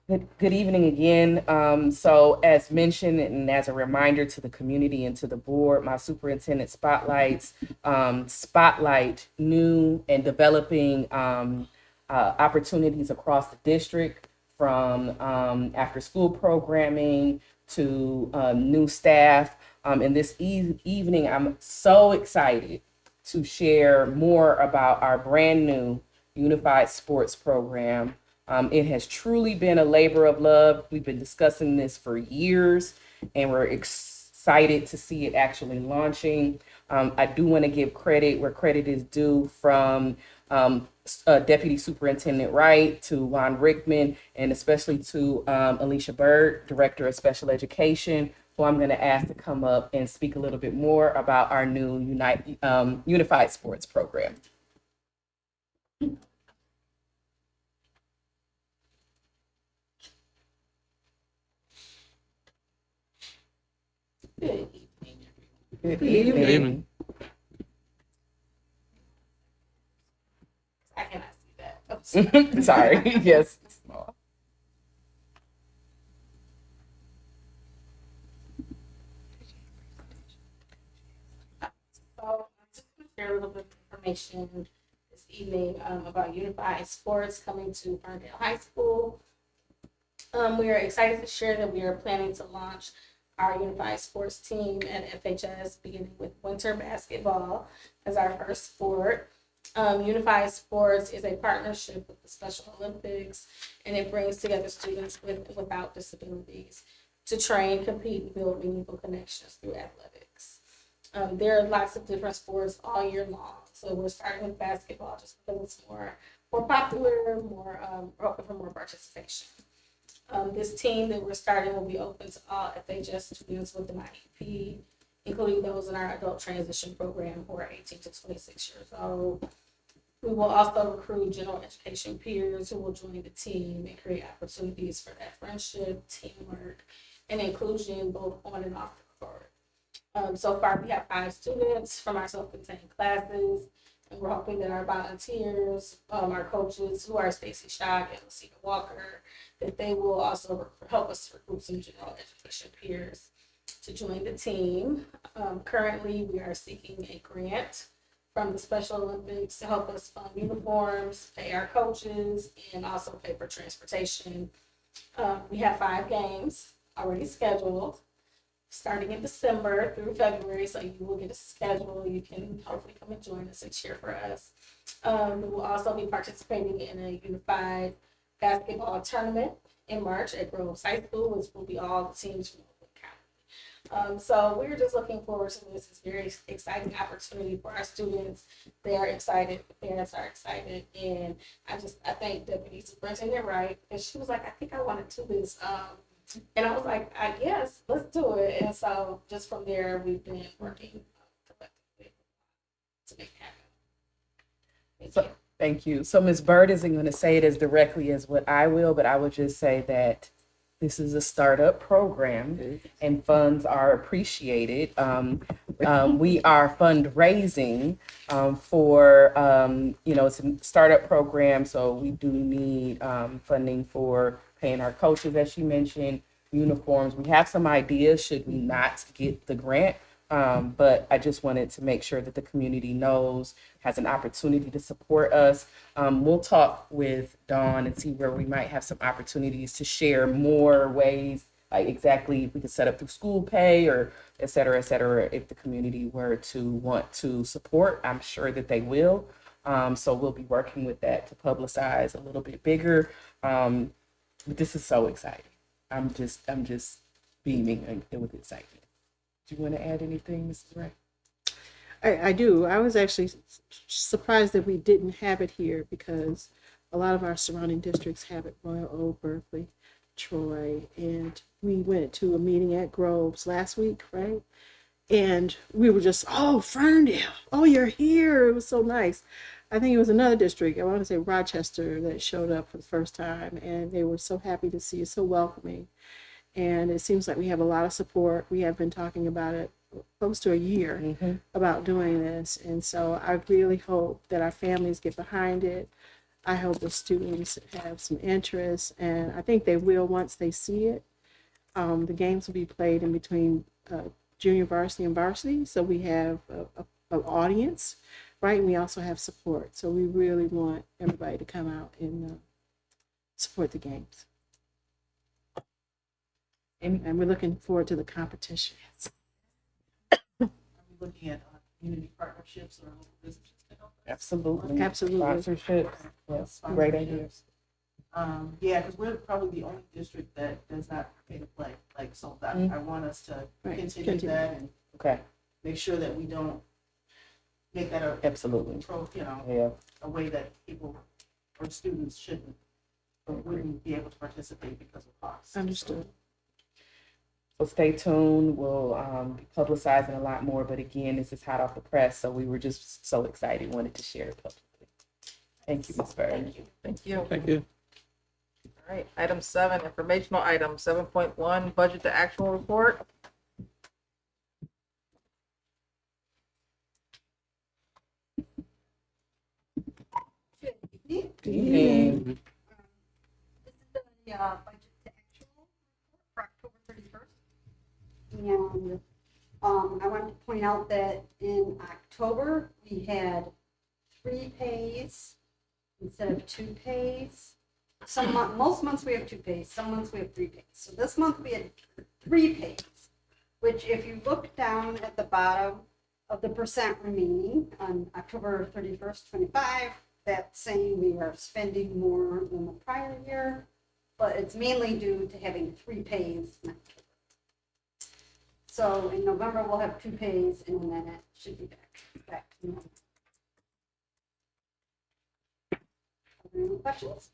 Good evening again. So as mentioned, and as a reminder to the community and to the board, my superintendent spotlight new and developing opportunities across the district, from after school programming to new staff. And this evening, I'm so excited to share more about our brand new Unified Sports Program. It has truly been a labor of love. We've been discussing this for years, and we're excited to see it actually launching. I do want to give credit where credit is due, from Deputy Superintendent Wright to Juan Rickman, and especially to Alicia Bird, Director of Special Education, who I'm going to ask to come up and speak a little bit more about our new Unified Sports Program. Good evening. Good evening. Good evening. I cannot see that. Oh, Sorry. Yes. So I'm just going to share a little bit of information this evening about Unified Sports coming to Ferndale High School. We are excited to share that we are planning to launch our Unified Sports team at FHS, beginning with winter basketball as our first sport. Unified Sports is a partnership with the Special Olympics, and it brings together students with and without disabilities to train, compete, and build meaningful connections through athletics. There are lots of different sports all year long, so we're starting with basketball just because it's more popular, open for more participation. This team that we're starting will be open to all FHS students with an IEP, including those in our adult transition program who are 18 to 26 years old. We will also recruit general education peers who will join the team and create opportunities for that friendship, teamwork, and inclusion both on and off the court. So far, we have 5 students from our self-contained classes, and we're hoping that our volunteers, our coaches, who are Stacy Shock and Lucina Walker, that they will also help us recruit some general education peers to join the team. Currently, we are seeking a grant from the Special Olympics to help us fund uniforms, pay our coaches, and also pay for transportation. We have 5 games already scheduled, starting in December through February, so you will get a schedule. You can hopefully come and join us and cheer for us. We will also be participating in a unified basketball tournament in March at Groves High School, which will be all the teams from Oakland County. So we're just looking forward to this. It's a very exciting opportunity for our students. They are excited, the parents are excited, and I thank Deputy Superintendent Wright, and she was like, I think I want to do this. And I was like, yes, let's do it. And so just from there, we've been working collectively to make it happen. Thank you. So Ms. Bird isn't going to say it as directly as what I will, but I would just say that this is a startup program and funds are appreciated. We are fundraising for, it's a startup program, so we do need funding for paying our coaches, as you mentioned, uniforms. We have some ideas should we not get the grant. But I just wanted to make sure that the community knows, has an opportunity to support us. We'll talk with Dawn and see where we might have some opportunities to share more ways, like exactly if we could set up through school pay or et cetera, if the community were to want to support. I'm sure that they will. So we'll be working with that to publicize a little bit bigger. But this is so exciting. I'm just beaming with excitement. Do you want to add anything, Mrs. Ray? I do. I was actually surprised that we didn't have it here because a lot of our surrounding districts have it, Royal Oak, Berkeley, Troy, and we went to a meeting at Groves last week, right? And we were just, oh, Ferndale, oh, you're here. It was so nice. I think it was another district, I want to say Rochester, that showed up for the first time, and they were so happy to see you, so welcoming. And it seems like we have a lot of support. We have been talking about it close to a year about doing this. And so I really hope that our families get behind it. I hope the students have some interest, and I think they will once they see it. The games will be played in between junior varsity and varsity. So we have an audience, right? And we also have support. So we really want everybody to come out and support the games. And we're looking forward to the competition. Are we looking at community partnerships or local businesses to help us? Absolutely. Absolutely. Sponsorships. Yes. Great ideas. Yeah, because we're probably the only district that does not pay to play. Like, so that I want us to continue that and make sure that we don't make that a absolutely a way that people or students shouldn't or wouldn't be able to participate because of costs. Understood. So stay tuned. We'll be publicizing a lot more. But again, this is hot off the press, so we were just so excited, wanted to share it publicly. Thank you, Ms. Bird. Thank you. Thank you. All right, item 7, informational item 7.1, budget to actual report. Good evening. This is the budget to actual report for October 31st. And I wanted to point out that in October, we had 3 pays instead of 2 pays. Most months we have 2 pays, some months we have 3 pays. So this month we had 3 pays, which if you look down at the bottom of the percent remaining on October 31st, 25, that's saying we are spending more than the prior year, but it's mainly due to having 3 pays in October. So in November, we'll have 2 pays, and then it should be back to normal. Are there any questions?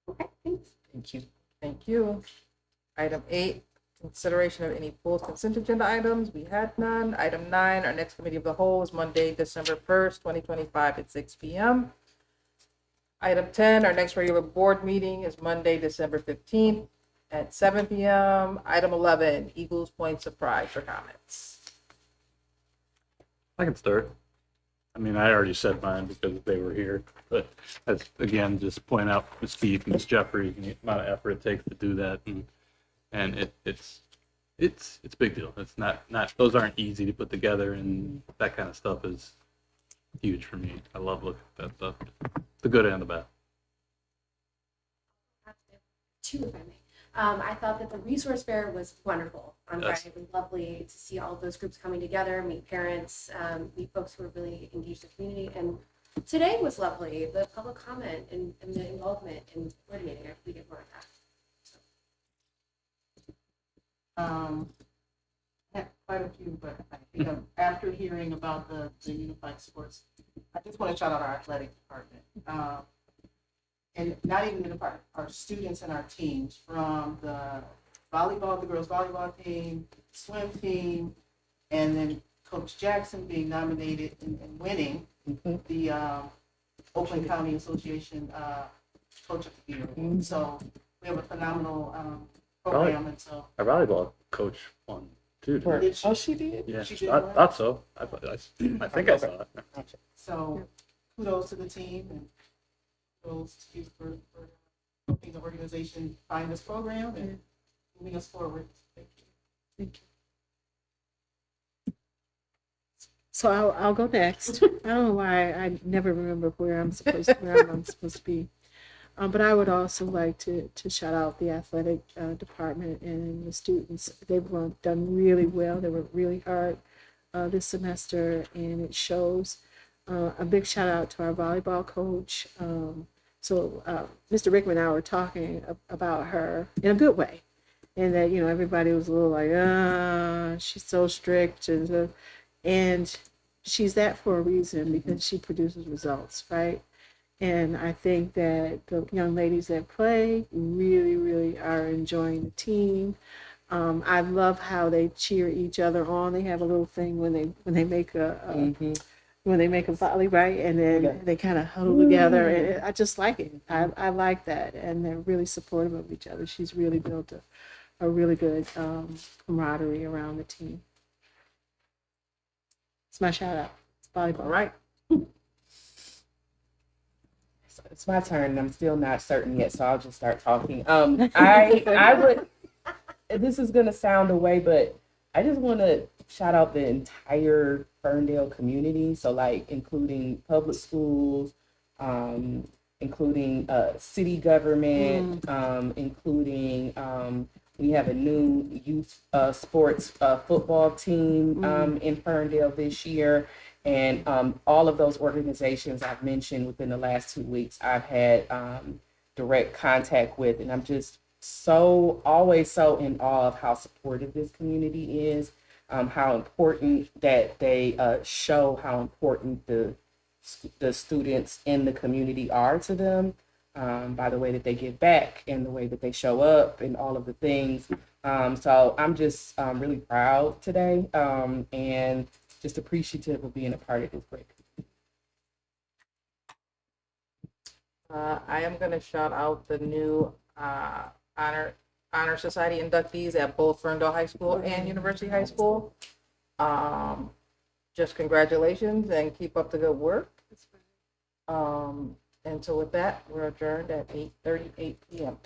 Okay, thanks. Thank you. Thank you. Item 8, consideration of any pulled consent agenda items. We had none. Item 9, our next committee of the whole is Monday, December 1st, 2025 at 6 p.m. Item 10, our next regular board meeting is Monday, December 15th at 7 p.m. Item 11, Eagles Point surprise for comments. I can start. I mean, I already said mine because they were here, but that's, again, just point out Ms. Steve, Ms. Jeffrey, the amount of effort it takes to do that, and it's a big deal. It's not those aren't easy to put together, and that kind of stuff is huge for me. I love looking at that stuff, the good and the bad. 2, if I may. I thought that the resource fair was wonderful on Yes. Friday. It was lovely to see all of those groups coming together, meet parents, meet folks who are really engaged in the community. And today was lovely, the public comment and the involvement in coordinating. I hope we get more of that. I have quite a few, but I think after hearing about the unified sports, I just want to shout out our athletic department. And not even the department, our students and our teams, from the volleyball, the girls volleyball team, swim team, and then Coach Jackson being nominated and winning the Oakland County Association coach of the year. So we have a phenomenal program, and so Our volleyball coach won too. Didn't Did she? Oh, she did? Yeah, She did I well. thought so. I think I saw it. So kudos to the team and kudos to you for helping the organization find this program and moving us forward. Thank you. Thank you. So I'll go next. I don't know why I never remember where I'm supposed to be. But I would also like to shout out the athletic department and the students. They've done really well. They worked really hard this semester, and it shows. A big shout out to our volleyball coach. Mr. Rickman and I were talking about her in a good way, and that everybody was a little like, she's so strict, and she's that for a reason because she produces results, right? And I think that the young ladies that play really, really are enjoying the team. I love how they cheer each other on. They have a little thing when they make a volley, right? And then they kind of huddle together. And I just like it. I like that. And they're really supportive of each other. She's really built a really good camaraderie around the team. It's my shout out. It's volleyball. All right. It's my turn, and I'm still not certain yet, so I'll just start talking. I would. This is gonna sound away, but I just want to shout out the entire Ferndale community. So, like, including public schools, including city government, including we have a new youth sports football team in Ferndale this year. And all of those organizations I've mentioned within the last 2 weeks, I've had direct contact with, and I'm just always so in awe of how supportive this community is, how important that they show how important the students in the community are to them, by the way that they give back and the way that they show up and all of the things. So I'm just really proud today, and just appreciative of being a part of this break. I am going to shout out the new Honor Society inductees at both Ferndale High School and University High School. Just congratulations and keep up the good work. And so with that, we're adjourned at 8:38 p.m.